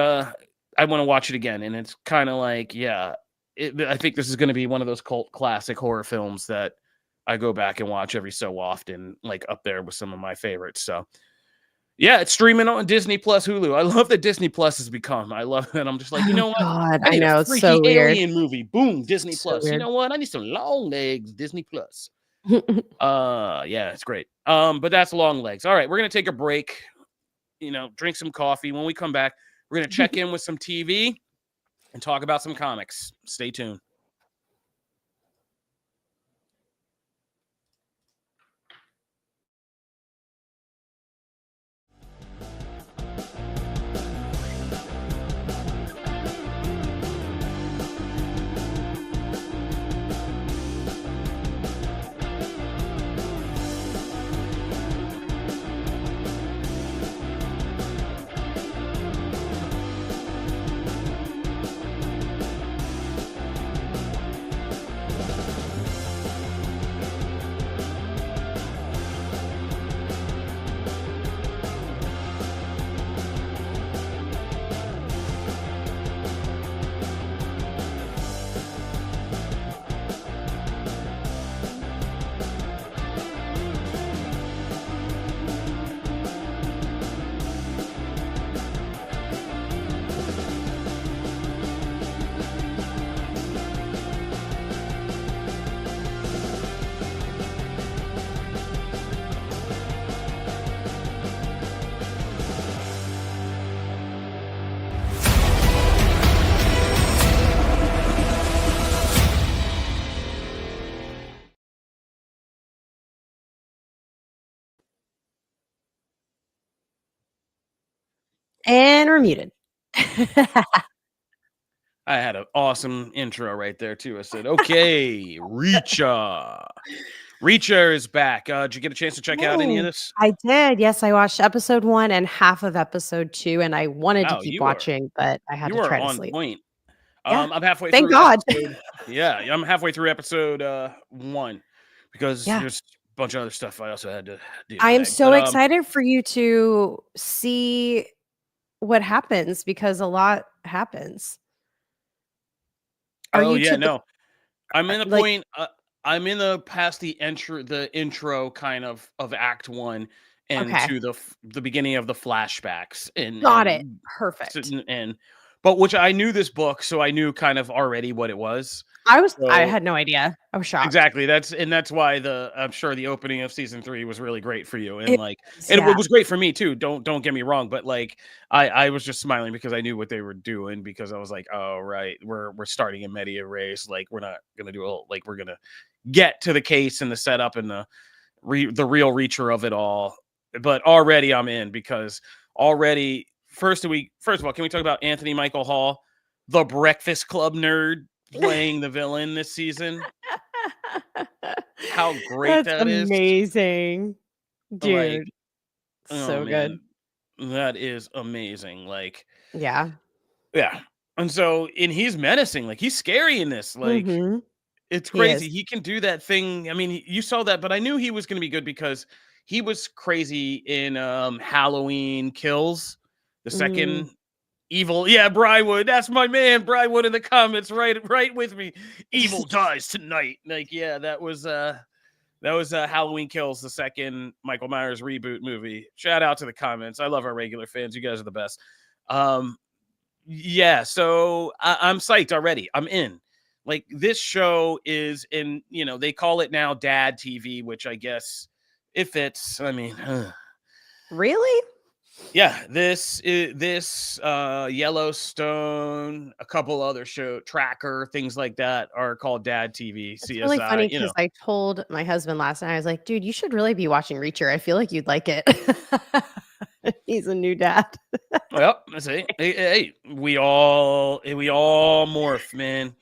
I want to watch it again, and it's kind of like, yeah, I think this is going to be one of those cult classic horror films that I go back and watch every so often, like up there with some of my favorites. So yeah, it's streaming on Disney Plus, Hulu. I love that Disney Plus has become. I love it. I'm just like, you Oh know what? God, I I need a know it's freaky so weird. alien movie. Boom, Disney So Plus. You weird. know what? I need some Longlegs, Disney Plus. Yeah, it's great. But that's Longlegs. All right, we're gonna take a break. Drink some coffee. When we come back, we're gonna check in with some TV and talk about some comics. Stay tuned. And we're muted. I had an awesome intro right there too. I said, "Okay, Reacher." Reacher is back. Did you get a chance to check out any of this? I did. Yes, I watched episode 1 and half of episode 2, and I wanted to Wow, keep watching, but I had you to are try to on sleep. point. Yeah. I'm halfway Thank through God. episode. Yeah, I'm halfway through episode 1 because Yeah. there's a bunch of other stuff I also had to do I am today. so But excited for you to see what happens because a lot happens. Are oh you yeah, to the no, I'm in the like point. I'm in the past the intro kind of Act 1 and okay. to the beginning of the flashbacks Got it. and Perfect. but which I knew this book, so I knew kind of already what it was. I So had no idea. I was shocked. exactly. That's why I'm sure the opening of season 3 was really great for you. And It like, was, and yeah. it was great for me too. Don't get me wrong, but like I was just smiling because I knew what they were doing, because I was like, oh right, we're starting in media race. Like we're not gonna do we're gonna get to the case and the setup and the real Reacher of it all. But already I'm in, because already first of all, can we talk about Anthony Michael Hall, the Breakfast Club nerd, playing the villain this season? How great That's that is. amazing. Like, Dude, oh so man, good. that is amazing. Like, Yeah. yeah. And so, and he's menacing, like he's scary in this. Like, Mhm. it's He crazy. is. He can do that thing. I mean, you saw that, but I knew he was going to be good because he was crazy in Halloween Kills, the Mm. second evil. Yeah, Brywood. That's my man, Brywood, in the comments, right with me. Evil dies tonight. Like, yeah, that was Halloween Kills, the second Michael Myers reboot movie. Shout out to the comments. I love our regular fans. You guys are the best. Yeah, so I'm psyched already. I'm in. Like, this show is in, they call it now dad TV, which I guess it fits. I mean, Really? yeah, this Yellowstone, a couple other show, Tracker, things like that are called dad TV, It's really funny CSI, because I told my husband last night, I was like, dude, you should really be watching Reacher. I feel like you'd like it. He's a new dad. Well, let's see. Hey, we all morph, man.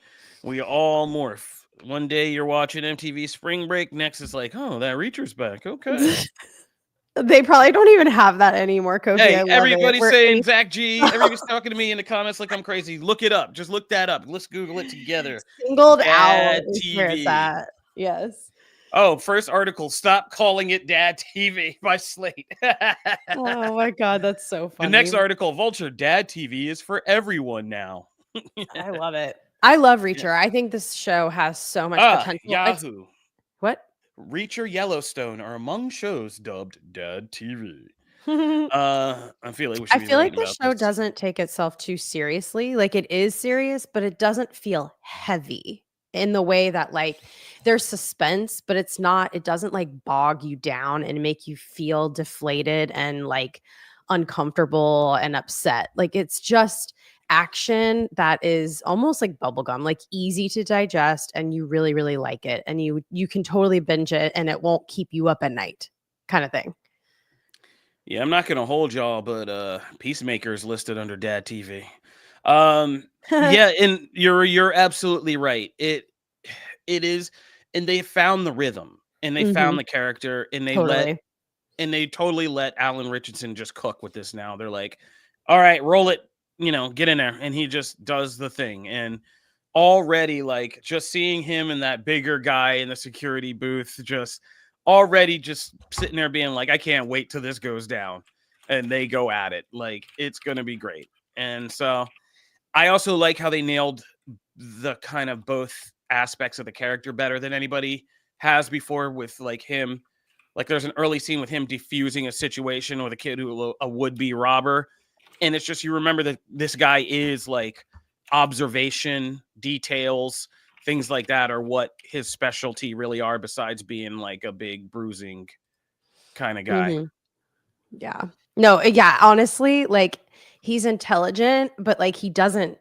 We all morph. One day you're watching MTV Spring Break, next it's like, oh, that Reacher's back. Okay. They probably don't even have that anymore, Kofi. Hey, I love everybody's it. saying Zach G. Everybody's talking to me in the comments like I'm crazy. Look it up. Just look that up. Let's Google it together. Singled out Dad is where it's TV. at. Yes. Oh, first article, stop calling it Dad TV by Slate. Oh my god, that's so The next funny. article, Vulture, Dad TV is for everyone now. I love it. I love Yeah. Reacher. I think this show has so much potential. It's Yahoo. what? Reacher Yellowstone are among shows dubbed Dad TV. I feel like we I should be feel like writing the about show this. doesn't take itself too seriously. Like it is serious, but it doesn't feel heavy in the way that like there's suspense, but it doesn't like bog you down and make you feel deflated and like uncomfortable and upset. Like it's just action that is almost like bubblegum, like easy to digest and you really, really like it. And you can totally binge it and it won't keep you up at night kind of thing. Yeah, I'm not gonna hold y'all, but Peacemaker is listed under Dad TV. Yeah, and you're absolutely right. It is, and they found the rhythm, and they found Mhm. the character, Totally. and they totally let Alan Richardson just cook with this now. They're like, all right, roll it, get in there. And he just does the thing. And already, like, just seeing him and that bigger guy in the security booth, just already just sitting there being like, I can't wait till this goes down. And they go at it. Like, it's going to be great. And so I also like how they nailed the kind of both aspects of the character better than anybody has before with like him. Like there's an early scene with him defusing a situation with a kid who a would-be robber, and it's just you remember that this guy is like observation, details, things like that are what his specialty really are besides being like a big bruising kind of guy. Mhm. Yeah. No, yeah, honestly, like, he's intelligent, but, like, he doesn't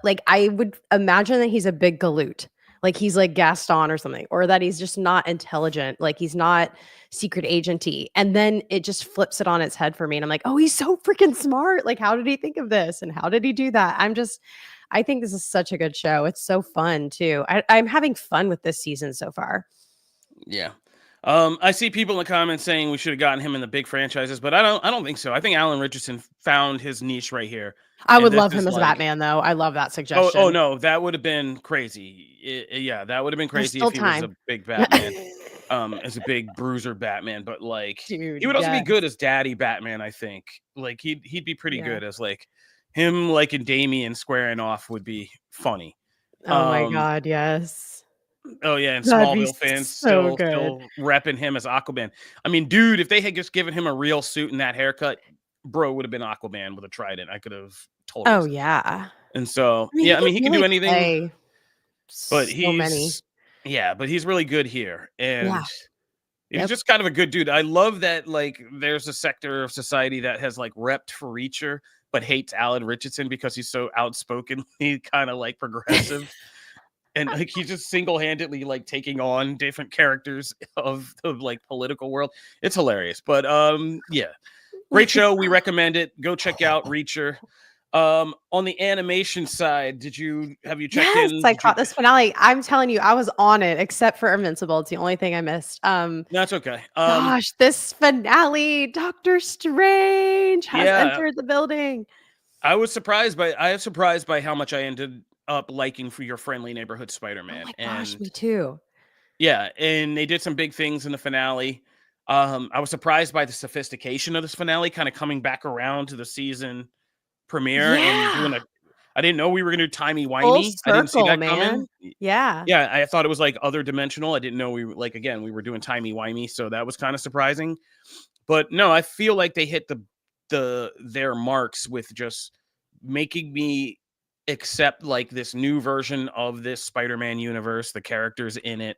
like, I would imagine that he's a big galoot. Like, he's like Gaston or something, or that he's just not intelligent, like, he's not secret agenty, and then it just flips it on its head for me, and I'm like, "Oh, he's so freaking smart, like, how did he think of this, and how did he do that?" I think this is such a good show, it's so fun too. I'm having fun with this season so far. Yeah. I see people in the comments saying we should have gotten him in the big franchises, but I don't think so. I think Alan Richardson found his niche right here. I And would this love is him as like, Batman, though, I love that oh suggestion. no, that would have been crazy. Yeah, that would have been There's crazy if still he was a time. big Batman, as a big bruiser Batman. But like, he Dude, would also be yes. good as Daddy Batman. I think like he'd be pretty Yeah. good as like him, like and Damien squaring off would be funny. Oh my Um, god, yes. oh yeah, and That'd be Smallville fans so good. still repping him as Aquaman. I mean, dude, if they had just given him a real suit and that haircut, bro would have been Aquaman with a trident. I could have totally. Oh, yeah. And so, I mean, he yeah, I could mean, he can do really anything, play but so many. he's really good here. Yeah. And he's Yep. just kind of a good dude. I love that, like, there's a sector of society that has, like, repped for Reacher, but hates Alan Richardson because he's so outspokenly kind of, like, progressive. And, like, he's just single-handedly, like, taking on different characters of the, like, political world. It's hilarious. But, yeah. Great show. We recommend it. Go check out Reacher. On the animation side, have you checked Yes, in? I caught this finale. I'm telling you, I was on it except for Invincible. It's the only thing I missed. That's okay. Gosh, this finale, Doctor Strange has Yeah, entered the building. I was surprised by how much I ended up liking for Your Friendly Neighborhood Oh Spider-Man. my gosh, And me too. yeah, and they did some big things in the finale. I was surprised by the sophistication of this finale, kind of coming back around to the season premiere and doing Yeah. a I didn't know we were gonna do Full timey-wimey. I didn't see circle, that coming. man. Yeah. Yeah, I thought it was, like, other dimensional. I didn't know we were like, again, we were doing timey-wimey, so that was kinda surprising. But, no, I feel like they hit their marks with just making me accept, like, this new version of this Spider-Man universe, the characters in it,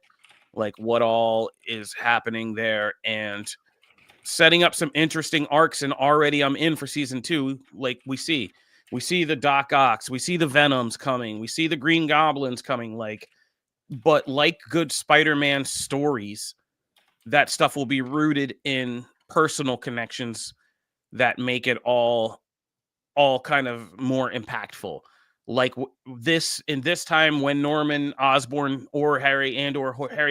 like, what all is happening there, and setting up some interesting arcs. And already I'm in for season 2. Like, we see the Doc Ocks, we see the Venoms coming, we see the Green Goblins coming, like, but like good Spider-Man stories, that stuff will be rooted in personal connections that make it all kind of more impactful. Like this in this time when Norman Osborn or Harry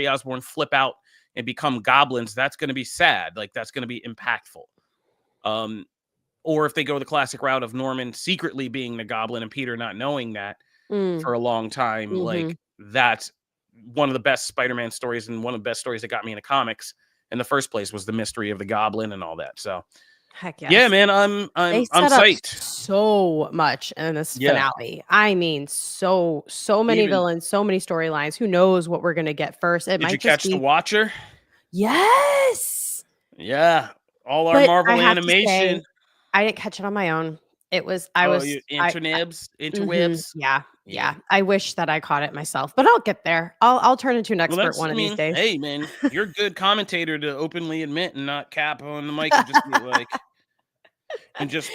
Osborn flip out and become goblins, that's going to be sad. Like that's going to be impactful. Um, or if they go the classic route of Norman secretly being the goblin and Peter not knowing that Mm, for a long time, mhm. like that's one of the best Spider-Man stories and one of the best stories that got me into comics in the first place was the mystery of the Goblin and all that. So Heck yes. yeah, man, I'm They set up psyched. so much in this Yeah. finale. I mean, so many Even- villains, so many storylines. Who knows what we're gonna get first? It Did you might just catch The be Watcher? yes. Yeah, all our But Marvel I have to say, animation. I didn't catch it on my own. It was I was You I interwebs. yeah. I wish that I caught it myself, but I'll get there. I'll turn into an Well, expert one of these days. hey, man, you're a good commentator to openly admit and not cap on the mic and just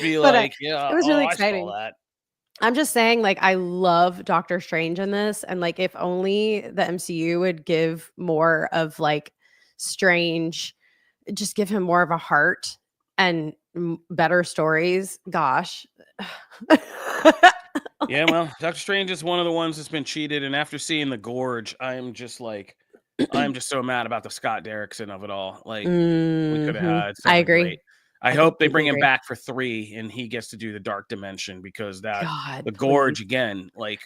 be like, But, yeah, it was really I exciting. saw that. I'm just saying, like, I love Doctor Strange in this, and, like, if only the MCU would give more of, like, Strange just give him more of a heart and better stories. Gosh. Yeah, well, Doctor Strange is one of the ones that's been cheated, and after seeing The Gorge, I'm just so mad about the Scott Derrickson of it all. Like, we could have Mhm. had I something agree. great. I I hope they completely bring him agree. back for 3 and he gets to do the Dark Dimension because the God, please. Gorge again, like,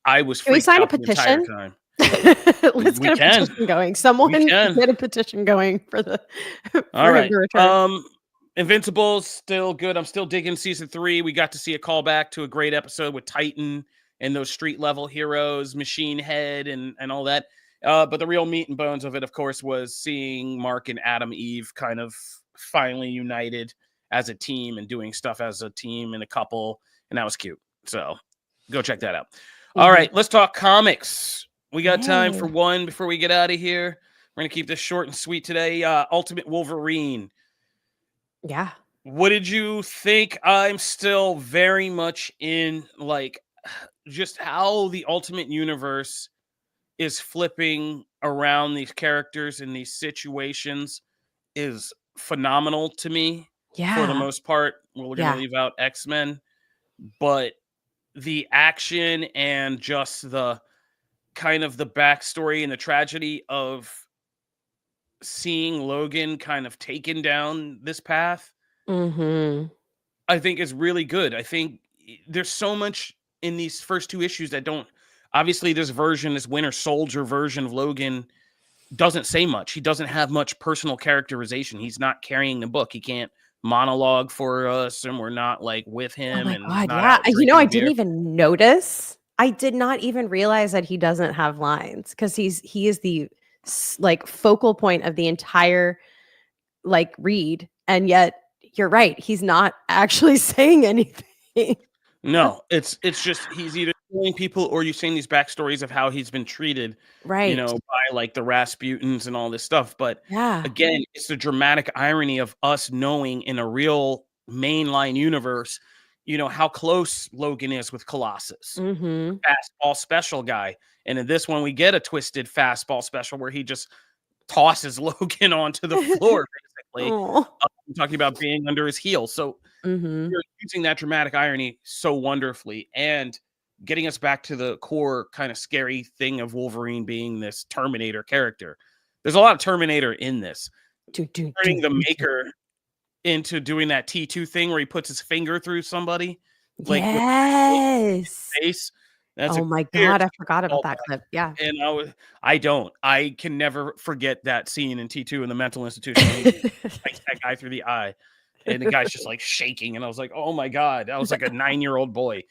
I was Can we freaked sign a out the entire petition? time. Let's We get a can. petition going. Someone We can. get a petition going for the All for him right. to return. Invincible's still good. I'm still digging season 3. We got to see a callback to a great episode with Titan and those street level heroes, Machine Head, and all that. But the real meat and bones of it, of course, was seeing Mark and Adam Eve kind of finally united as a team and doing stuff as a team and a couple, and that was cute. So go check that out. All right, let's talk comics. We got time for one before we get out of here. We're gonna keep this short and sweet today. Ultimate Wolverine. Yeah. What did you think? I'm still very much in like just how the Ultimate Universe is flipping around these characters in these situations is phenomenal to me. Yeah. For the most part, we're going to leave out X-Men, but the action and just the kind of the backstory and the tragedy of seeing Logan kind of taken down this path, I think is really good. I think there's so much in these first 2 issues that don't. Obviously, this Winter Soldier version of Logan doesn't say much. He doesn't have much personal characterization. He's not carrying the book. He can't monologue for us, and we're not like with him. Oh my and God, he's not yeah. out drinking I beer. didn't even notice. I did not even realize that he doesn't have lines because he is the like focal point of the entire like read, and yet you're right. He's not actually saying anything. No, it's just he's either killing people or you're seeing these backstories of how he's been treated, Right. by like the Rasputins and all this stuff. But Yeah. again, it's the dramatic irony of us knowing in a real mainline universe, how close Logan is with Colossus, fastball special guy. And in this one, we get a twisted fastball special where he just tosses Logan onto the floor, basically. Talking about being under his heel. So you're using that dramatic irony so wonderfully and getting us back to the core kind of scary thing of Wolverine being this Terminator character. There's a lot of Terminator in this. Turning the Maker into doing that T2 thing where he puts his finger through somebody. Like yes. face. That's oh my God, I forgot about that clip. Yeah. And I can never forget that scene in T2 in the mental institution. Like that guy through the eye. And the guy's just like shaking. And I was like, oh my God, I was like a 9-year-old boy.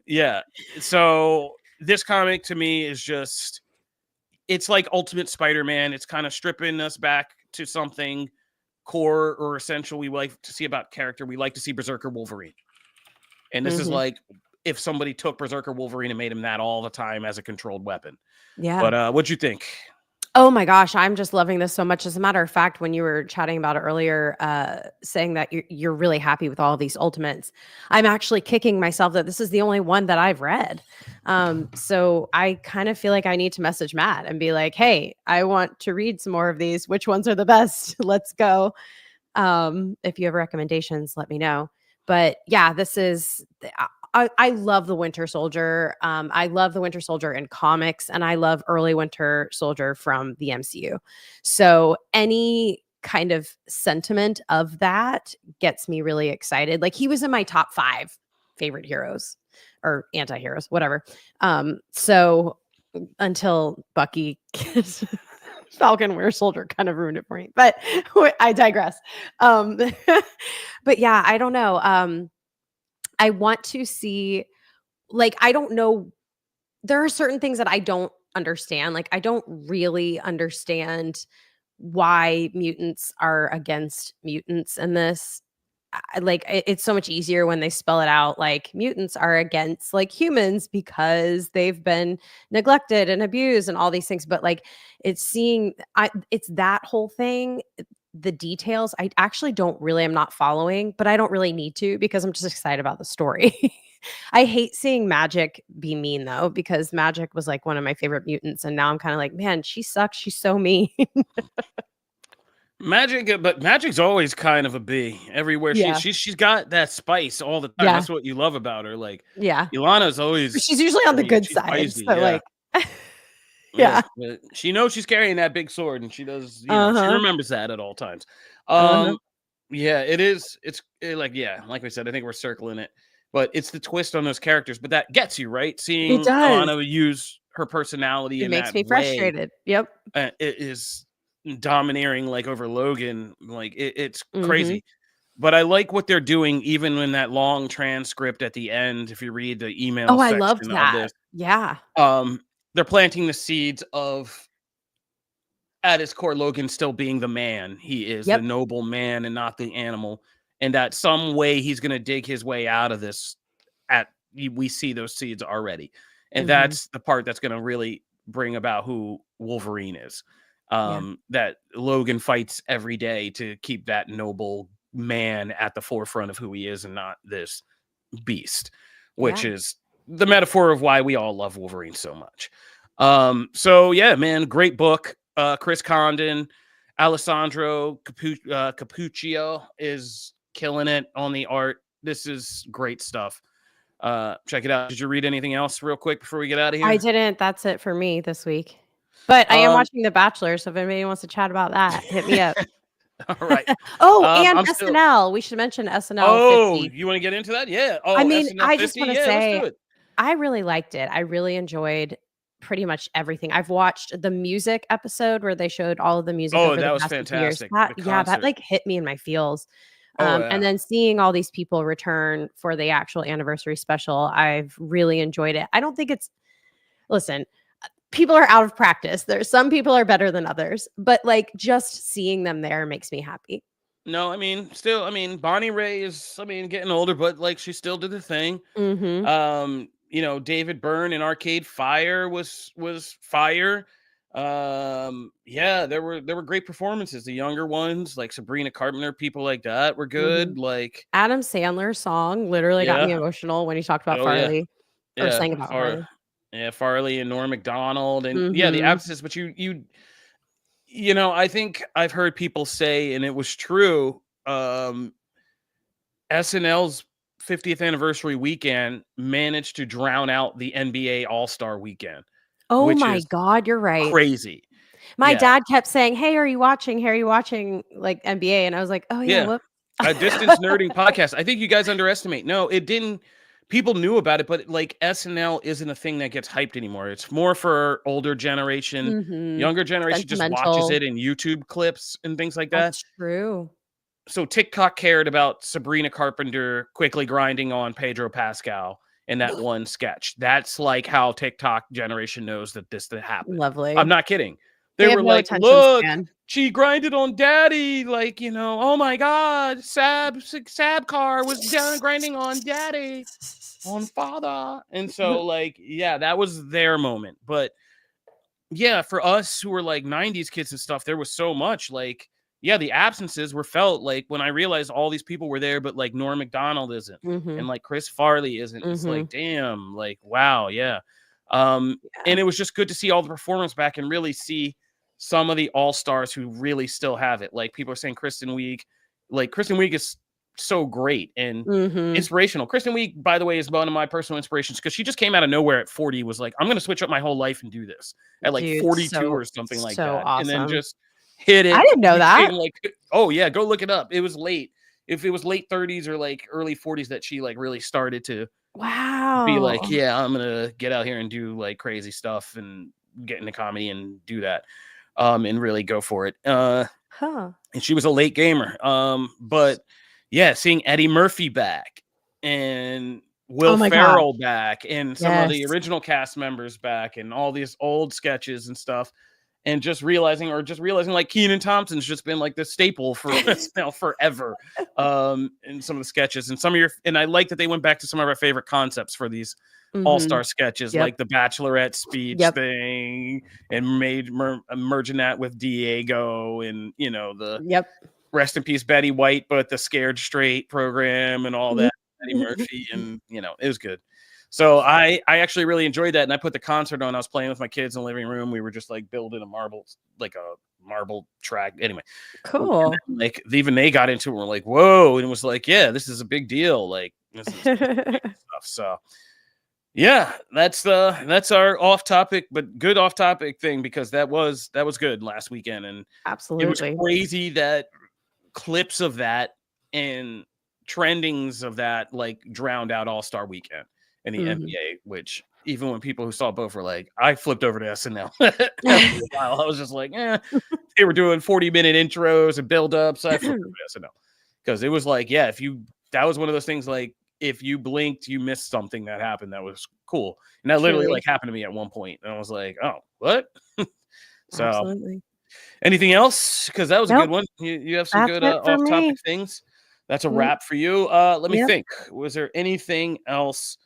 Yeah. So this comic to me is just, it's like Ultimate Spider-Man. It's kind of stripping us back to something core or essential we like to see about character. We like to see Berserker Wolverine. And this is like if somebody took Berserker Wolverine and made him that all the time as a controlled weapon. Yeah. But what'd you think? Oh my gosh, I'm just loving this so much. As a matter of fact, when you were chatting about it earlier, saying that you're really happy with all of these Ultimates, I'm actually kicking myself that this is the only one that I've read. So I kind of feel like I need to message Matt and be like, hey, I want to read some more of these. Which ones are the best? Let's go. If you have recommendations, let me know. But yeah, this is... I love the Winter Soldier. I love the Winter Soldier in comics, and I love early Winter Soldier from the MCU. So any kind of sentiment of that gets me really excited. Like, he was in my top 5 favorite heroes or anti-heroes, whatever. So until Bucky Falcon Winter Soldier kind of ruined it for me. But I digress. But yeah, I don't know. I want to see, like, I don't know. There are certain things that I don't understand. Like, I don't really understand why mutants are against mutants in this. Like, it's so much easier when they spell it out, like mutants are against like humans because they've been neglected and abused and all these things. But like, it's that whole thing. The details I actually don't really, I'm not following, but I don't really need to because I'm just excited about the story. I hate seeing Magic be mean though, because Magic was like one of my favorite mutants, and now I'm kind of like, man, she sucks. She's so mean. But Magic's always kind of a bee everywhere. Yeah. She's got that spice all the time. Yeah. That's what you love about her. Like Yeah. Ilana's always She's usually on the good she's side. feisty, So yeah. like, yeah. But she knows she's carrying that big sword, and she does. You know, she remembers that at all times. Yeah, it is. Like we said, I think we're circling it, but it's the twist on those characters. But that gets you right. Seeing It does. Ilana use her personality It in makes that me way, frustrated. Yep. it is domineering, like over Logan. Like it's Mhm. crazy. But I like what they're doing, even in that long transcript at the end. If you read the email Oh, I section loved of that. this, Yeah. they're planting the seeds of, at his core, Logan still being the man he is, Yep. the noble man and not the animal, and that some way he's going to dig his way out of this. We see those seeds already, and that's the part that's going to really bring about who Wolverine is. That Logan fights every day to keep that noble man at the forefront of who he is, and not this beast, which is the metaphor of why we all love Wolverine so much. So yeah, man, great book. Chris Condon, Alessandro Capuccio is killing it on the art. This is great stuff. Check it out. Did you read anything else real quick before we get out of here? I didn't. That's it for me this week. But I am watching The Bachelor, so if anybody wants to chat about that, hit me up. All right. And SNL. We should mention SNL 50. You want to get into that? Yeah. I mean, SNL I 50? just want to Let's say, do it. I really liked it. I really enjoyed pretty much everything. I've watched the music episode where they showed all of the music over that the was past 50 years. fantastic. That like hit me in my feels. And then seeing all these people return for the actual anniversary special, I've really enjoyed it. I don't think listen, people are out of practice. Some people are better than others, but like just seeing them there makes me happy. No, I mean, Bonnie Ray is, getting older, but like she still did the thing. David Byrne in Arcade Fire was fire. There were great performances. The younger ones, like Sabrina Carpenter, people like that were good. Like Adam Sandler's song literally got me emotional when he talked about Farley or sang about Farley. Yeah, Farley and Norm Macdonald, and the absence. But I think I've heard people say, and it was true, SNL's 50th anniversary weekend managed to drown out the NBA All-Star weekend. Oh my God, you're right. Crazy. My dad kept saying, "Hey, are you watching like NBA?" And I was like, "Oh yeah, whoop." A distance nerding podcast. I think you guys underestimate. No, it didn't. People knew about it, but like SNL isn't a thing that gets hyped anymore. It's more for older generation. Younger generation just watches it in YouTube clips and things like that. That's true. So TikTok cared about Sabrina Carpenter quickly grinding on Pedro Pascal in that one sketch. That's like how TikTok generation knows that this happened. Lovely. I'm not kidding. They were like, look, she grinded on daddy. Like, oh my God, Sab car was down grinding on daddy, on father. And so that was their moment. But yeah, for us who were like 90s kids and stuff, there was so much the absences were felt. Like when I realized all these people were there, but like Norm Macdonald isn't, and like Chris Farley isn't. It's like, damn, like, wow. Yeah. And it was just good to see all the performance back and really see some of the all-stars who really still have it. Like people are saying Kristen Wiig is so great and inspirational. Kristen Wiig, by the way, is one of my personal inspirations because she just came out of nowhere at 40, was like, I'm going to switch up my whole life and do this at 42 or something like that. Awesome. And then just hit it. I didn't know that. Like, oh yeah, go look it up. It was late. if it was late 30s or like early 40s that she like really started to be like, Wow. yeah, I'm gonna get out here and do like crazy stuff and get into comedy and do that, and really go for it. Huh. And she was a late gamer. But yeah, seeing Eddie Murphy back and Will Oh my gosh. Ferrell back and some of the Yes. original cast members back and all these old sketches and stuff. And just realizing like Kenan Thompson's just been like the staple for now forever. In some of the sketches and and I like that they went back to some of our favorite concepts for these all-star sketches, Yep. like the Bachelorette speech Yep. thing, and merging that with Diego, and the Yep. rest in peace Betty White, but the Scared Straight program and all that, Eddie Murphy, and it was good. So I actually really enjoyed that, and I put the concert on. I was playing with my kids in the living room. We were just like building a marble track. Anyway, Cool. like even they got into it. And we're like, whoa, and it was like, yeah, this is a big deal. Like this is stuff. So yeah, that's our off topic, but good off topic thing, because that was good last weekend, and Absolutely. it was crazy that clips of that and trendings of that like drowned out All-Star Weekend in the NBA, which even when people who saw both were like, I flipped over to SNL after a while. I was just like, they were doing 40-minute intros and build-ups. I flipped over to SNL because it was like, yeah, that was one of those things like, if you blinked, you missed something that happened that was cool. And that literally like happened to me at one point. And I was like, oh, what? So Absolutely. anything else? Because that was a good one. You have some good off-topic things. That's a wrap for you. Let me think. Was there anything else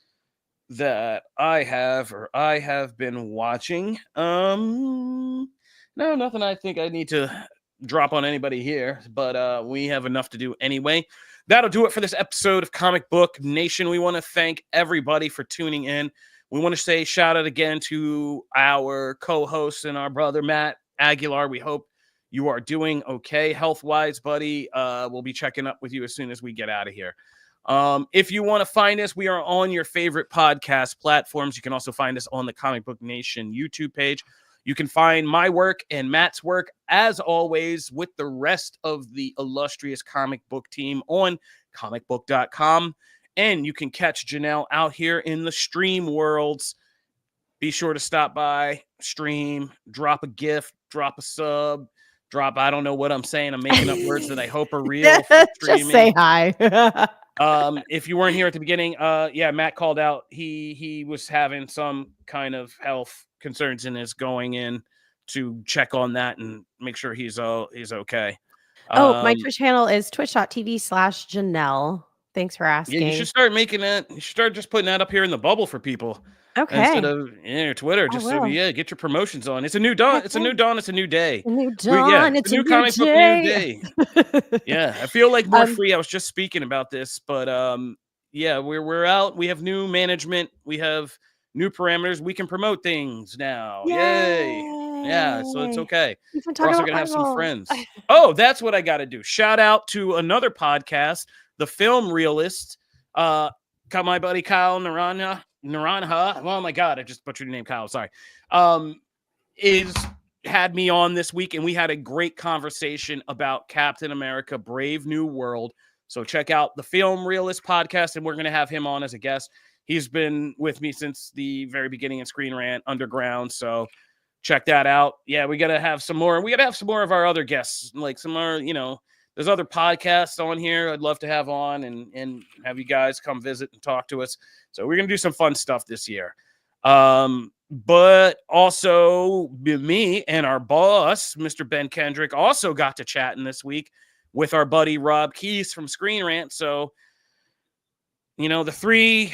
that I have been watching? No, nothing I think I need to drop on anybody here, but we have enough to do anyway. That'll do it for this episode of Comic Book Nation. We want to thank everybody for tuning in. We want to say shout out again to our co-host and our brother Matt Aguilar. We hope you are doing okay health-wise, buddy. We'll be checking up with you as soon as we get out of here. If you want to find us, we are on your favorite podcast platforms. You can also find us on the Comic Book Nation YouTube page. You can find my work and Matt's work, as always, with the rest of the illustrious comic book team on comicbook.com. And you can catch Janelle out here in the stream worlds. Be sure to stop by, stream, drop a gift, drop a sub, I don't know what I'm saying. I'm making up words that I hope are real. Just say hi. If you weren't here at the beginning, Matt called out. He was having some kind of health concerns and is going in to check on that and make sure he's okay. My Twitch channel is twitch.tv/Janelle. Thanks for asking. Yeah, you should start making that. You should start just putting that up here in the bubble for people. Okay. Instead of Twitter, just get your promotions on. It's a new dawn. It's a new dawn. It's a new day. A new dawn. It's a new comic book new day. Yeah, I feel like more free. I was just speaking about this, but we're out. We have new management. We have new parameters. We can promote things now. Yay! Yeah, so it's okay. We're also gonna have some friends. Oh, that's what I got to do. Shout out to another podcast, The Film Realist. My buddy Kyle Naranja. Oh my God, I just butchered your name, Kyle. Sorry. Had me on this week, and we had a great conversation about Captain America: Brave New World. So check out the Film Realist podcast, and we're going to have him on as a guest. He's been with me since the very beginning in Screen Rant Underground. So check that out. Yeah, we got to have some more. We got to have some more of our other guests, like some more, there's other podcasts on here I'd love to have on and have you guys come visit and talk to us. So we're going to do some fun stuff this year. But also me and our boss, Mr. Ben Kendrick, also got to chatting this week with our buddy Rob Keys from Screen Rant. So, the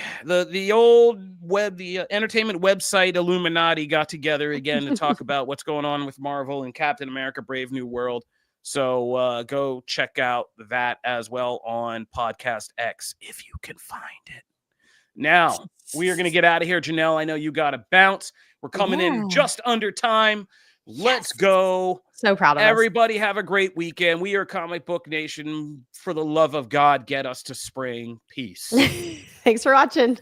entertainment website Illuminati got together again to talk about what's going on with Marvel and Captain America: Brave New World. So go check out that as well on Podcast X if you can find it. Now, we are going to get out of here. Janelle, I know you got to bounce. We're coming in just under time. Let's go. So proud of everybody. Have a great weekend. We are Comic Book Nation. For the love of God, get us to spring. Peace. Thanks for watching.